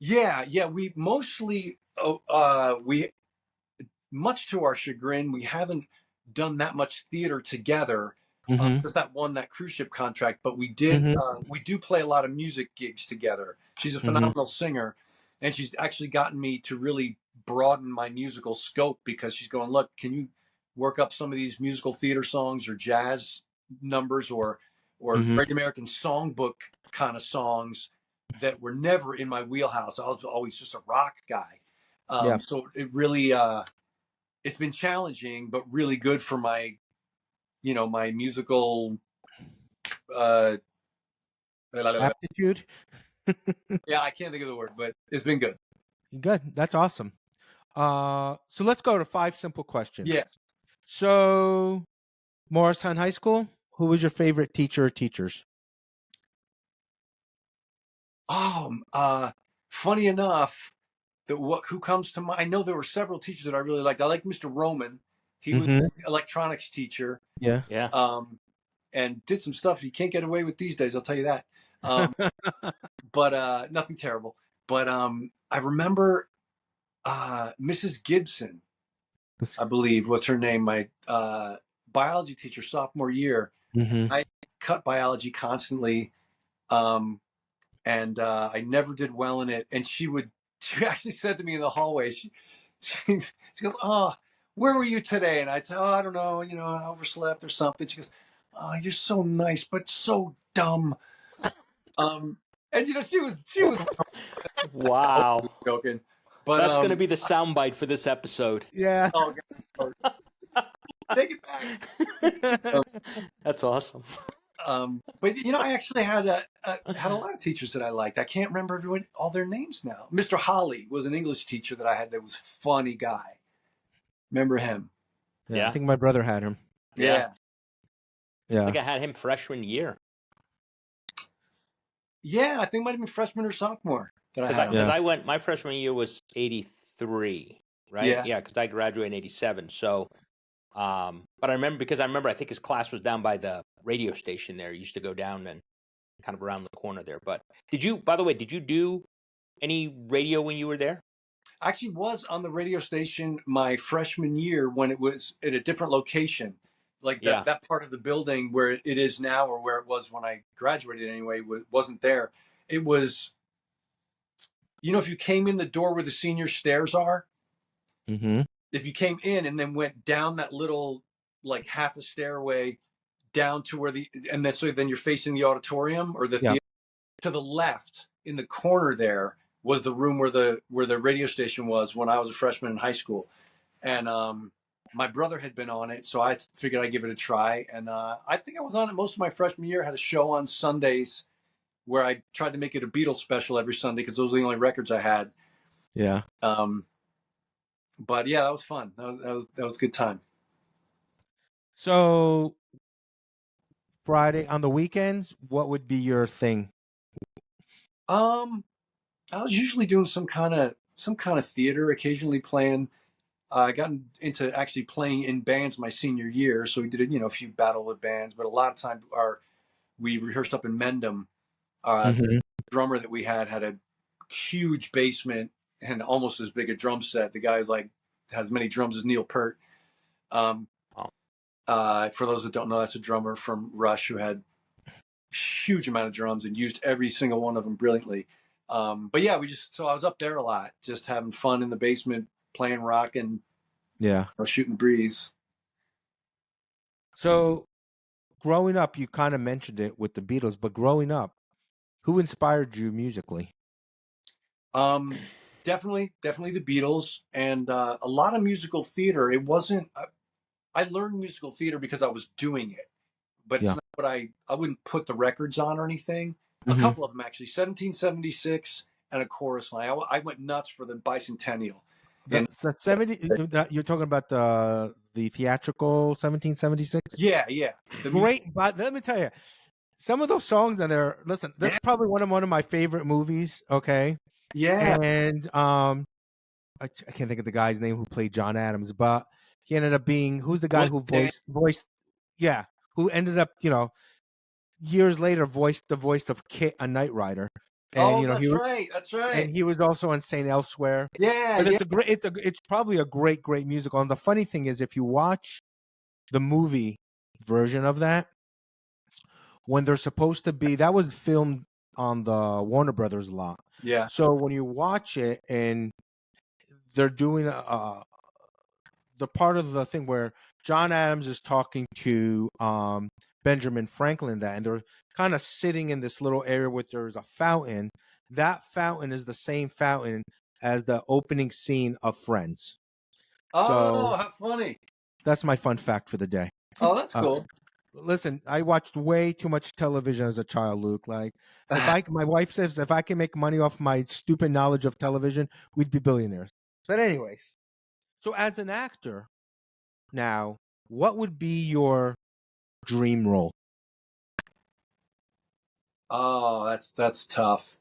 Speaker 3: Yeah, we mostly, much to our chagrin, we haven't done that much theater together,
Speaker 2: Mm-hmm.
Speaker 3: because that won that cruise ship contract. But we did,
Speaker 2: Mm-hmm.
Speaker 3: we do play a lot of music gigs together. She's a phenomenal singer, and she's actually gotten me to really broaden my musical scope, because she's going, look, can you work up some of these musical theater songs or jazz numbers or
Speaker 2: Mm-hmm.
Speaker 3: Great American Songbook kind of songs that were never in my wheelhouse. I was always just a rock guy.
Speaker 2: Yeah.
Speaker 3: So it really, it's been challenging, but really good for my, my musical,
Speaker 2: Aptitude.
Speaker 3: yeah, I can't think of the word, but it's been good.
Speaker 2: Good. That's awesome. So let's go to 5 simple questions.
Speaker 3: Yeah.
Speaker 2: So, Morristown High School, who was your favorite teacher or teachers?
Speaker 3: Funny enough, who comes to mind? I know there were several teachers that I really liked. I liked Mr. Roman. He was an electronics teacher.
Speaker 2: Yeah.
Speaker 1: Yeah.
Speaker 3: And did some stuff you can't get away with these days, I'll tell you that. But nothing terrible. But I remember Mrs. Gibson, I believe was her name, my biology teacher sophomore year.
Speaker 2: Mm-hmm.
Speaker 3: I cut biology constantly, and I never did well in it. And she actually said to me in the hallway, she goes, "Oh, where were you today?" And I'd say, "Oh, I don't know, I overslept or something." She goes, "Oh, you're so nice, but so dumb." And she was
Speaker 1: Wow.
Speaker 3: joking, but
Speaker 1: That's going to be the soundbite for this episode.
Speaker 2: Yeah.
Speaker 3: oh, God. Take it back.
Speaker 1: That's awesome.
Speaker 3: But I actually had a lot of teachers that I liked. I can't remember all their names now. Mr. Holly was an English teacher that I had that was a funny guy. Remember him?
Speaker 2: Yeah. I think my brother had him.
Speaker 3: Yeah.
Speaker 1: I think I had him freshman year.
Speaker 3: Yeah, I think it might have been freshman or sophomore that I had him.
Speaker 1: Because I went, my freshman year was 83, right?
Speaker 3: Yeah.
Speaker 1: Because I graduated in 87. So, but I remember, I think his class was down by the radio station there. He used to go down and kind of around the corner there. But by the way, did you do any radio when you were there?
Speaker 3: I actually was on the radio station my freshman year when it was at a different location. Like that part of the building where it is now, or where it was when I graduated anyway, wasn't there. It was, if you came in the door where the senior stairs are,
Speaker 2: Mm-hmm.
Speaker 3: if you came in and then went down that little, like half a stairway down to where then you're facing the auditorium or the theater, to the left in the corner there was the room where the radio station was when I was a freshman in high school. And my brother had been on it, so I figured I'd give it a try. And I think I was on it most of my freshman year. I had a show on Sundays where I tried to make it a Beatles special every Sunday because those were the only records I had.
Speaker 2: Yeah.
Speaker 3: But yeah, that was fun. That was a good time.
Speaker 2: So, Friday on the weekends, what would be your thing?
Speaker 3: I was usually doing some kind of theater, occasionally playing. I got into actually playing in bands my senior year, so we did a few battle with bands, but a lot of time we rehearsed up in Mendham. The drummer that we had a huge basement and almost as big a drum set. The guy's like has as many drums as Neil Peart. For those that don't know, that's a drummer from Rush who had huge amount of drums and used every single one of them brilliantly. But yeah, so I was up there a lot, just having fun in the basement, playing rock and shooting the breeze.
Speaker 2: So growing up, you kind of mentioned it with the Beatles, but growing up, who inspired you musically?
Speaker 3: Definitely the Beatles, and a lot of musical theater. It wasn't. I learned musical theater because I was doing it, but it's not what I wouldn't put the records on or anything. A couple of them actually, 1776 and a chorus line. I went nuts for the bicentennial.
Speaker 2: The 70. You're talking about the theatrical 1776.
Speaker 3: Yeah.
Speaker 2: Great, but let me tell you, some of those songs in there. Listen, that's probably one of my favorite movies. Okay.
Speaker 3: Yeah.
Speaker 2: And I can't think of the guy's name who played John Adams, but he ended up being who's the guy who voiced who ended up years later voiced the voice of Kit on Knight Rider. And
Speaker 3: that's right.
Speaker 2: And he was also on Saint Elsewhere.
Speaker 3: Yeah,
Speaker 2: but it's probably a great musical. And the funny thing is, if you watch the movie version of that, when they're supposed to be, that was filmed on the Warner Brothers lot.
Speaker 3: Yeah.
Speaker 2: So when you watch it and they're doing the part of the thing where John Adams is talking to Benjamin Franklin, and they're kind of sitting in this little area where there's a fountain. That fountain is the same fountain as the opening scene of Friends.
Speaker 3: Oh, how funny.
Speaker 2: That's my fun fact for the day.
Speaker 3: Oh, that's cool.
Speaker 2: Listen, I watched way too much television as a child, Luke. Like, my wife says if I can make money off my stupid knowledge of television, we'd be billionaires. But anyways, so as an actor, now, what would be your dream role?
Speaker 3: Oh, that's tough.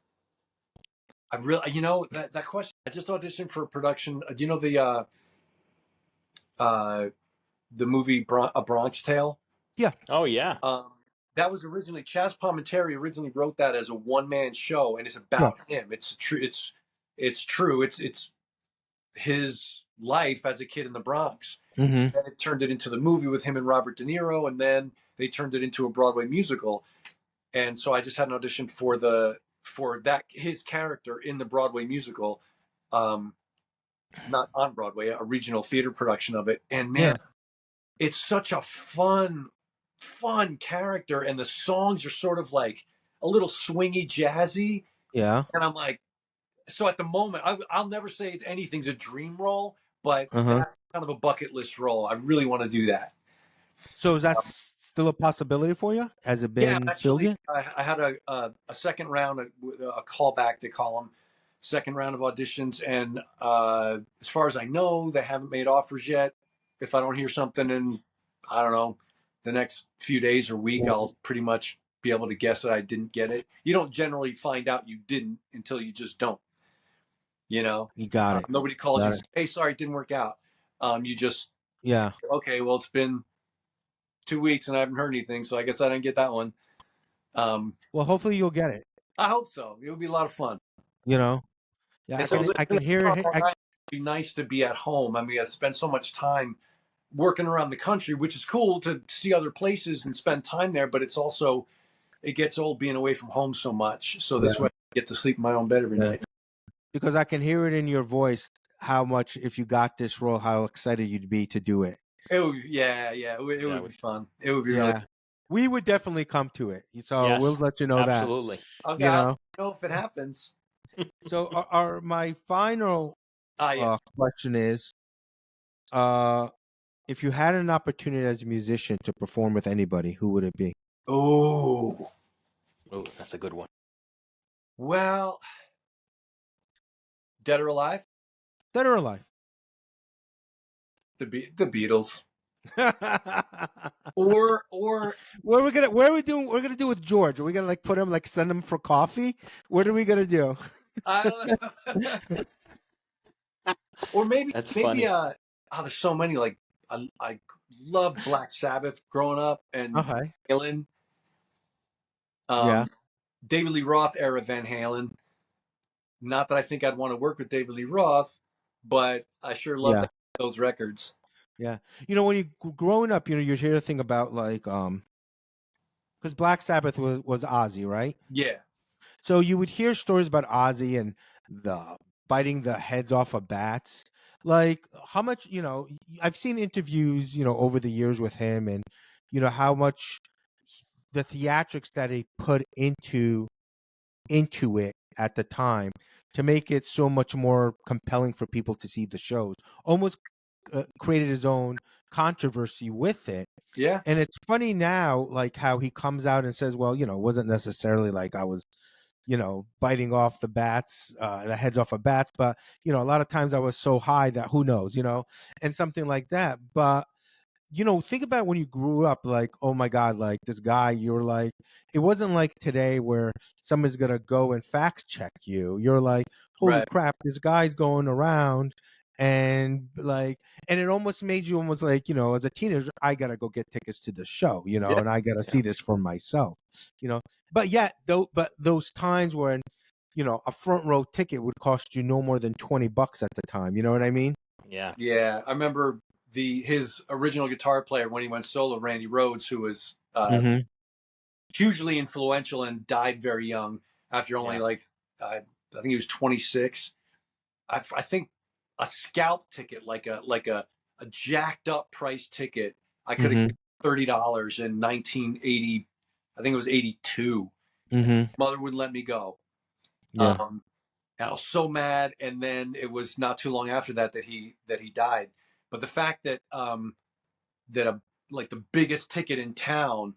Speaker 3: I really, that question. I just auditioned for a production. Do you know the movie A Bronx Tale?
Speaker 1: Yeah. Oh yeah.
Speaker 3: That was originally Chaz Palminteri originally wrote that as a one-man show, and it's about him. It's true. It's true. It's his life as a kid in the Bronx.
Speaker 2: Mm-hmm.
Speaker 3: And it turned it into the movie with him and Robert De Niro, and then they turned it into a Broadway musical. And so I just had an audition for his character in the Broadway musical, not on Broadway, a regional theater production of it. And man, it's such a fun character, and the songs are sort of like a little swingy, jazzy.
Speaker 2: Yeah.
Speaker 3: And I'm like, so at the moment, I'll never say anything's a dream role, but that's kind of a bucket list role. I really want to do that.
Speaker 2: So is that still a possibility for you? Has it been filled yet?
Speaker 3: I had a second round, a callback, they call them, second round of auditions. And as far as I know, they haven't made offers yet. If I don't hear something in, I don't know, the next few days or week, I'll pretty much be able to guess that I didn't get it. You don't generally find out you didn't until you just don't. You
Speaker 2: got it.
Speaker 3: Nobody calls you and says, hey, sorry, it didn't work out. You just, okay, well, it's been 2 weeks and I haven't heard anything, so I guess I didn't get that one.
Speaker 2: Well, hopefully you'll get it.
Speaker 3: I hope so. It would be a lot of fun.
Speaker 2: Yeah, I can hear it.
Speaker 3: It'd be nice to be at home. I mean, I spend so much time working around the country, which is cool to see other places and spend time there, but it gets old being away from home so much. So this way I get to sleep in my own bed every night.
Speaker 2: Because I can hear it in your voice how much, if you got this role, how excited you'd be to do it.
Speaker 3: It would, it would be fun. It would be really fun.
Speaker 2: We would definitely come to it. So we'll let you know
Speaker 1: absolutely.
Speaker 3: that. Okay, I don't know if it happens.
Speaker 2: So my final question is, if you had an opportunity as a musician to perform with anybody, who would it be?
Speaker 3: Oh,
Speaker 1: that's a good one.
Speaker 3: Well, dead or alive?
Speaker 2: Dead or alive?
Speaker 3: The Beatles. or
Speaker 2: what are we gonna? Where are we doing? We're gonna do with George. Are we gonna put him send him for coffee? What are we gonna do?
Speaker 3: I don't know. Or maybe funny. There's so many. I loved Black Sabbath growing up and Van Halen. David Lee Roth era Van Halen. Not that I think I'd want to work with David Lee Roth, but I sure love those records.
Speaker 2: Yeah. When you growing up, you hear a thing about like because Black Sabbath was Ozzy, right?
Speaker 3: Yeah.
Speaker 2: So you would hear stories about Ozzy and the biting the heads off of bats. Like how much, I've seen interviews, over the years with him, and how much the theatrics that he put into it at the time to make it so much more compelling for people to see the shows. Almost created his own controversy with it.
Speaker 3: Yeah.
Speaker 2: And it's funny now, like how he comes out and says, well, it wasn't necessarily like I was, biting off the heads off of bats, but, a lot of times I was so high that who knows, and something like that. But think about when you grew up, like, oh my God, like this guy, you're like, it wasn't like today where someone's going to go and fact check you. You're like, holy
Speaker 3: Right.
Speaker 2: crap, this guy's going around. And and it almost made you almost like, as a teenager, I got to go get tickets to the show,
Speaker 3: Yeah.
Speaker 2: and I got to see this for myself, but yet, but those times when, a front row ticket would cost you no more than $20 at the time. You know what I mean?
Speaker 1: Yeah.
Speaker 3: Yeah. I remember his original guitar player when he went solo, Randy Rhoads, who was
Speaker 2: Mm-hmm.
Speaker 3: hugely influential and died very young after only
Speaker 1: Yeah.
Speaker 3: like I think he was 26. I think a scalp ticket, like a jacked up price ticket, I could have
Speaker 2: Mm-hmm.
Speaker 3: given $30 in 1980. I think it was 82.
Speaker 2: Mm-hmm.
Speaker 3: Mother wouldn't let me go.
Speaker 2: Yeah.
Speaker 3: And I was so mad. And then it was not too long after that he died. But the fact that like the biggest ticket in town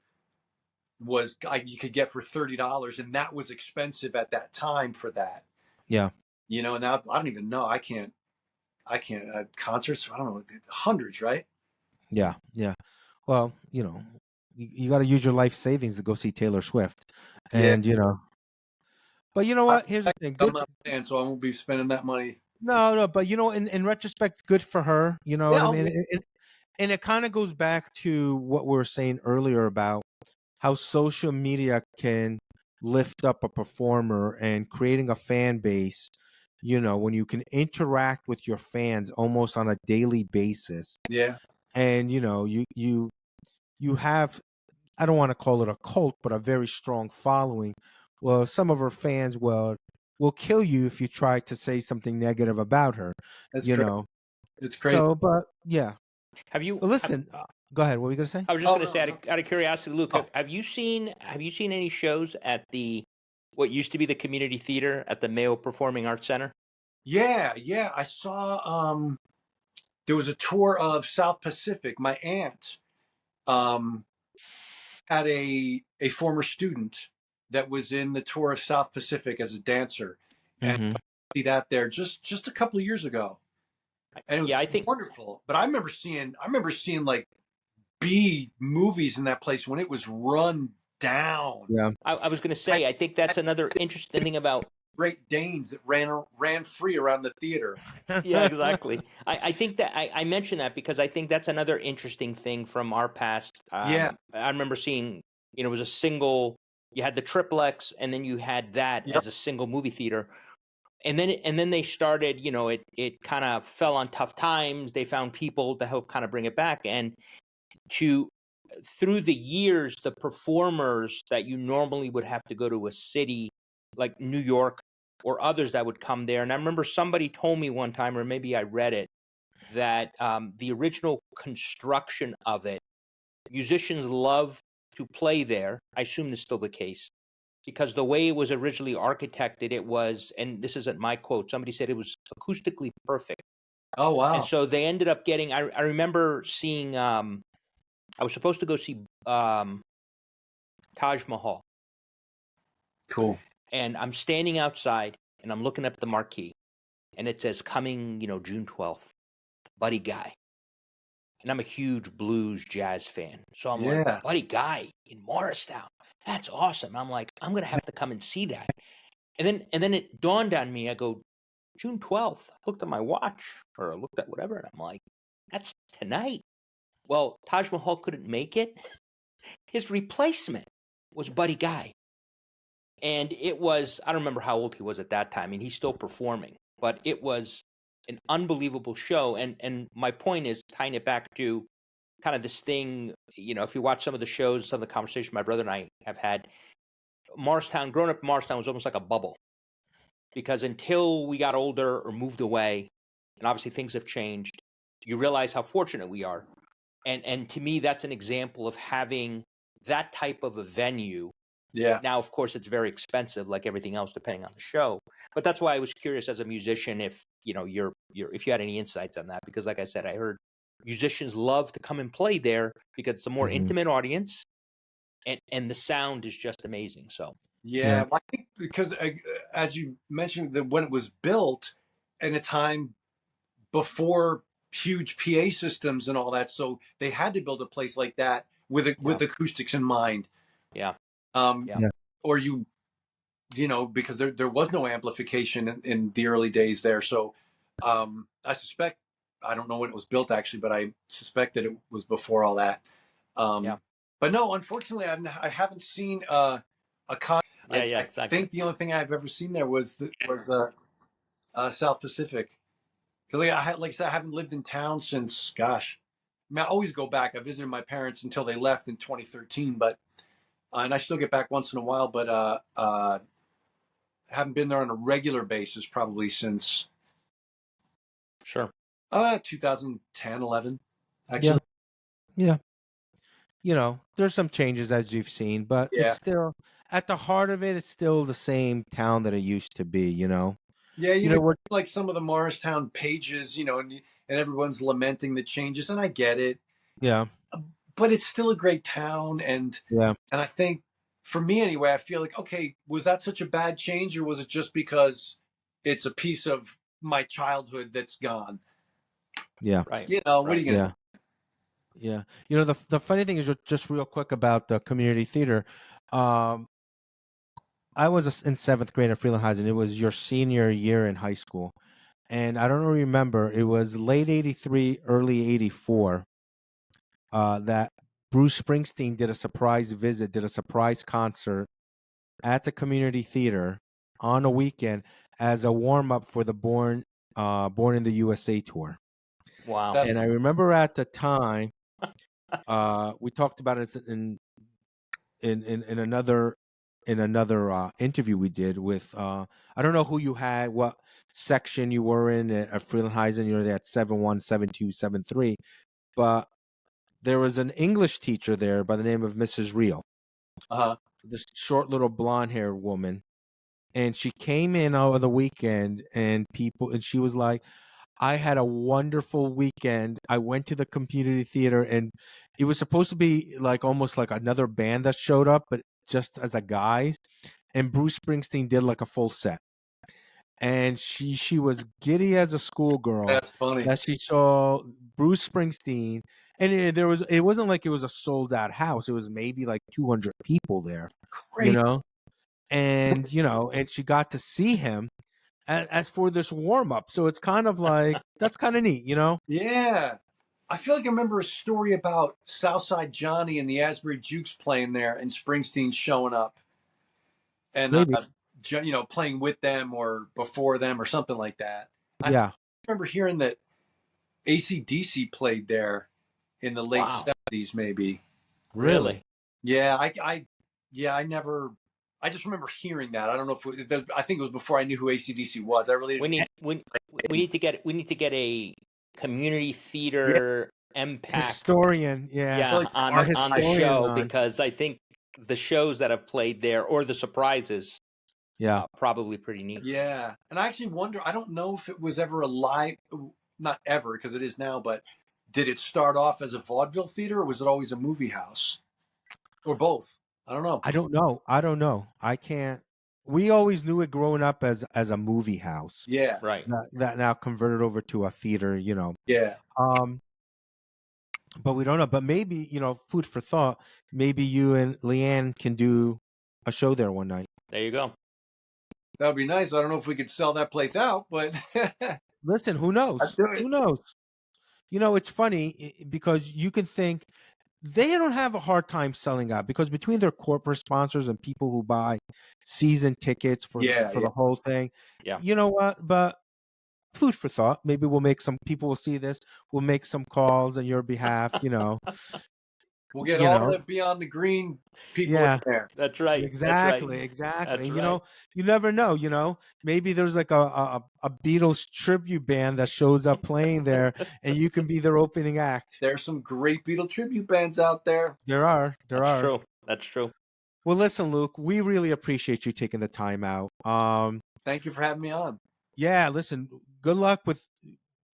Speaker 3: was you could get for $30, and that was expensive at that time for that.
Speaker 2: Yeah.
Speaker 3: Now I don't even know. I can't concerts. I don't know, hundreds, right?
Speaker 2: Yeah. Yeah. Well, you got to use your life savings to go see Taylor Swift.
Speaker 3: Yeah.
Speaker 2: And, but you know what? Here's the thing.
Speaker 3: I'm
Speaker 2: Good.
Speaker 3: not a fan, so I won't be spending that money.
Speaker 2: No, no. But, in retrospect, good for her. You know what
Speaker 3: Yeah.
Speaker 2: I mean? And it kind of goes back to what we were saying earlier about how social media can lift up a performer and creating a fan base, when you can interact with your fans almost on a daily basis.
Speaker 3: Yeah.
Speaker 2: And, you have, I don't want to call it a cult, but a very strong following. Well, some of her fans will kill you if you try to say something negative about her,
Speaker 3: That's
Speaker 2: you
Speaker 3: crazy.
Speaker 2: know.
Speaker 3: It's crazy.
Speaker 2: So, but yeah.
Speaker 1: Have you?
Speaker 2: Well, listen. Go ahead. What were you gonna say?
Speaker 1: I was just
Speaker 3: Oh,
Speaker 1: going to
Speaker 3: no,
Speaker 1: say,
Speaker 3: no.
Speaker 1: out of curiosity, Luke,
Speaker 3: Oh.
Speaker 1: have you seen any shows at what used to be the community theater at the Mayo Performing Arts Center?
Speaker 3: Yeah. I saw. There was a tour of South Pacific. My aunt had a former student that was in the tour of South Pacific as a dancer, and
Speaker 2: Mm-hmm.
Speaker 3: I see that there just a couple of years ago, and it was
Speaker 1: I think.
Speaker 3: wonderful. But I remember seeing like B movies in that place when it was run down.
Speaker 2: Yeah.
Speaker 1: I was going to say, I think that's another interesting thing about.
Speaker 3: Great Danes that ran free around the theater.
Speaker 1: Yeah, exactly. I think that I mentioned that because I think that's another interesting thing from our past.
Speaker 3: Yeah.
Speaker 1: I remember seeing, it was a single. You had the triplex, and then you had that
Speaker 3: Yep.
Speaker 1: as a single movie theater. And then they started, it kind of fell on tough times. They found people to help kind of bring it back. And through the years, the performers that you normally would have to go to a city like New York or others that would come there. And I remember somebody told me one time, or maybe I read it, that the original construction of it, musicians love to play there. I assume this is still the case, because the way it was originally architected, it was, and this isn't my quote, somebody said it was acoustically perfect.
Speaker 3: Oh wow.
Speaker 1: And so they ended up getting, I remember seeing, I was supposed to go see Taj Mahal.
Speaker 3: Cool.
Speaker 1: And I'm standing outside and I'm looking up at the marquee, and it says coming, June 12th, Buddy Guy. And I'm a huge blues jazz fan. So I'm like, Buddy Guy in Morristown. That's awesome. I'm like, I'm going to have to come and see that. And then it dawned on me. I go, June 12th. I looked at my watch, or I looked at whatever, and I'm like, that's tonight. Well, Taj Mahal couldn't make it. His replacement was Buddy Guy. And it was, I don't remember how old he was at that time. I mean, he's still performing, but it was an unbelievable show. And my point is tying it back to kind of this thing, if you watch some of the shows, some of the conversations my brother and I have had, growing up in Morristown was almost like a bubble, because until we got older or moved away, and obviously things have changed, you realize how fortunate we are. And to me, that's an example of having that type of a venue.
Speaker 3: Yeah.
Speaker 1: Now, of course, it's very expensive, like everything else, depending on the show. But that's why I was curious as a musician if if you had any insights on that, because like I said, I heard musicians love to come and play there because it's a more intimate audience, and the sound is just amazing. So
Speaker 3: yeah, well, I think because as you mentioned, that when it was built in a time before huge PA systems and all that, so they had to build a place like that with acoustics in mind.
Speaker 1: Yeah.
Speaker 3: Or because there was no amplification in the early days there. So I suspect, I don't know when it was built actually, but I suspect that it was before all that. But no, unfortunately, I haven't seen a con. I think the only thing I've ever seen there was South Pacific. Because like I said, I haven't lived in town since, gosh, I mean, I always go back. I visited my parents until they left in 2013, but and I still get back once in a while, but haven't been there on a regular basis probably since 2010, 11, actually.
Speaker 2: Yeah. There's some changes as you've seen, but it's still at the heart of it. It's still the same town that it used to be.
Speaker 3: Yeah, like some of the Morristown pages, and everyone's lamenting the changes, and I get it.
Speaker 2: Yeah,
Speaker 3: but it's still a great town, and I think for me anyway, I feel like, okay, was that such a bad change, or was it just because it's a piece of my childhood that's gone?
Speaker 2: Yeah,
Speaker 1: right.
Speaker 3: What are you gonna do?
Speaker 2: Yeah. The funny thing is, just real quick about the community theater. I was in 7th grade at Frelinghuysen. It was your senior year in high school, and I don't remember. It was late '83, early '84. That Bruce Springsteen did a surprise concert at the community theater on a weekend as a warm up for the Born in the USA tour.
Speaker 1: Wow.
Speaker 2: And I remember at the time, we talked about it in another interview we did with I don't know who you had, what section you were in at Frelinghuysen. They had 7-1, 7-2, 7-3, but there was an English teacher there by the name of Mrs. Reel. This short little blonde-haired woman, and she came in over the weekend, and she was like, I had a wonderful weekend. I went to the community theater, and it was supposed to be like almost like another band that showed up, but just as a guys. And Bruce Springsteen did like a full set. And she was giddy as a schoolgirl.
Speaker 3: That's funny.
Speaker 2: That she saw Bruce Springsteen, and it wasn't like it was a sold out house. It was maybe like 200 people there.
Speaker 3: Great.
Speaker 2: And she got to see him as for this warm up. So it's kind of like, that's kind of neat,
Speaker 3: Yeah. I feel like I remember a story about Southside Johnny and the Asbury Jukes playing there, and Springsteen showing up and playing with them or before them or something like that. I remember hearing that AC/DC played there in the late 70s, maybe.
Speaker 1: Really?
Speaker 3: Yeah, I just remember hearing that. I don't know if I think it was before I knew who AC/DC was. I really
Speaker 1: we need to get a community theater empath
Speaker 2: historian,
Speaker 1: on the show, because I think the shows that have played there or the surprises, probably pretty neat.
Speaker 3: Yeah, and I actually wonder. I don't know if it was ever a live, not ever because it is now, but did it start off as a vaudeville theater, or was it always a movie house, or both? I don't know.
Speaker 2: I don't know. I can't. We always knew it growing up as a movie house.
Speaker 3: Yeah.
Speaker 1: Right.
Speaker 2: That now converted over to a theater,
Speaker 3: Yeah.
Speaker 2: But we don't know. But maybe, food for thought. Maybe you and Lianne can do a show there one night.
Speaker 1: There you go.
Speaker 3: That would be nice. I don't know if we could sell that place out, but
Speaker 2: listen, who knows? Who knows? It's funny because you can think they don't have a hard time selling out, because between their corporate sponsors and people who buy season tickets for the whole thing, you know what? But food for thought. Maybe we'll make some people will see this. We'll make some calls on your behalf.
Speaker 3: We'll get
Speaker 2: You
Speaker 3: all
Speaker 2: know.
Speaker 3: the Beyond the Green people
Speaker 2: Yeah.
Speaker 3: in there.
Speaker 1: That's right.
Speaker 2: Exactly,
Speaker 1: That's
Speaker 2: exactly.
Speaker 1: That's
Speaker 2: And
Speaker 1: right.
Speaker 2: you never know. Maybe there's like a Beatles tribute band that shows up playing there, and you can be their opening act.
Speaker 3: There's some great Beatle tribute bands out there.
Speaker 2: There are.
Speaker 1: That's true. That's true.
Speaker 2: Well, listen, Luke, we really appreciate you taking the time out.
Speaker 3: Thank you for having me on.
Speaker 2: Yeah, listen, good luck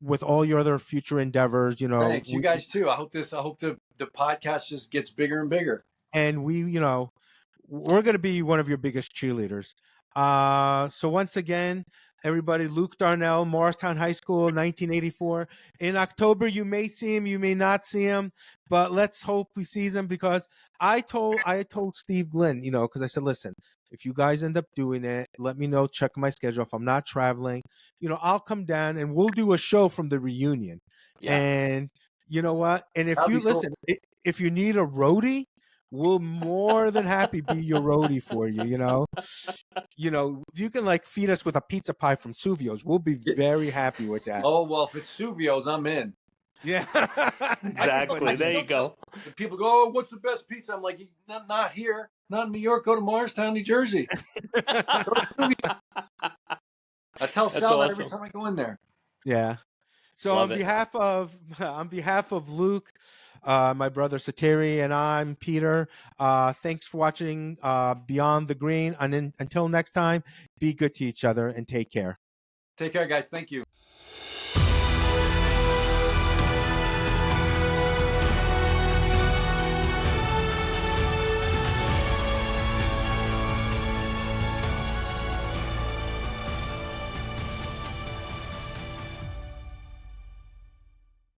Speaker 2: with all your other future endeavors.
Speaker 3: Thanks, you guys too. I hope the podcast just gets bigger and bigger.
Speaker 2: And we're going to be one of your biggest cheerleaders. So once again, everybody, Luke Darnell, Morristown High School, 1984. In October, you may see him, you may not see him, but let's hope we see him, because I told Steve Glynn, because I said, listen, if you guys end up doing it, let me know, check my schedule. If I'm not traveling, I'll come down and we'll do a show from the reunion.
Speaker 1: Yeah.
Speaker 2: And you know what? And if
Speaker 3: That'd
Speaker 2: you
Speaker 3: be cool.
Speaker 2: listen, if you need a roadie, we'll more than happy be your roadie for you. You can like feed us with a pizza pie from Suvio's. We'll be very happy with that.
Speaker 3: Oh, well, if it's Suvio's, I'm in.
Speaker 2: Yeah.
Speaker 1: Exactly. There you go.
Speaker 3: People go, oh, what's the best pizza? I'm like, not here, not in New York. Go to Morristown, New Jersey. I tell Sal that every time I go in there.
Speaker 2: Yeah. So
Speaker 1: Love
Speaker 2: on
Speaker 1: it.
Speaker 2: behalf of Luke, my brother Satiri, and I'm Peter. Thanks for watching Beyond the Green. And until next time, be good to each other and take care.
Speaker 3: Take care, guys. Thank you.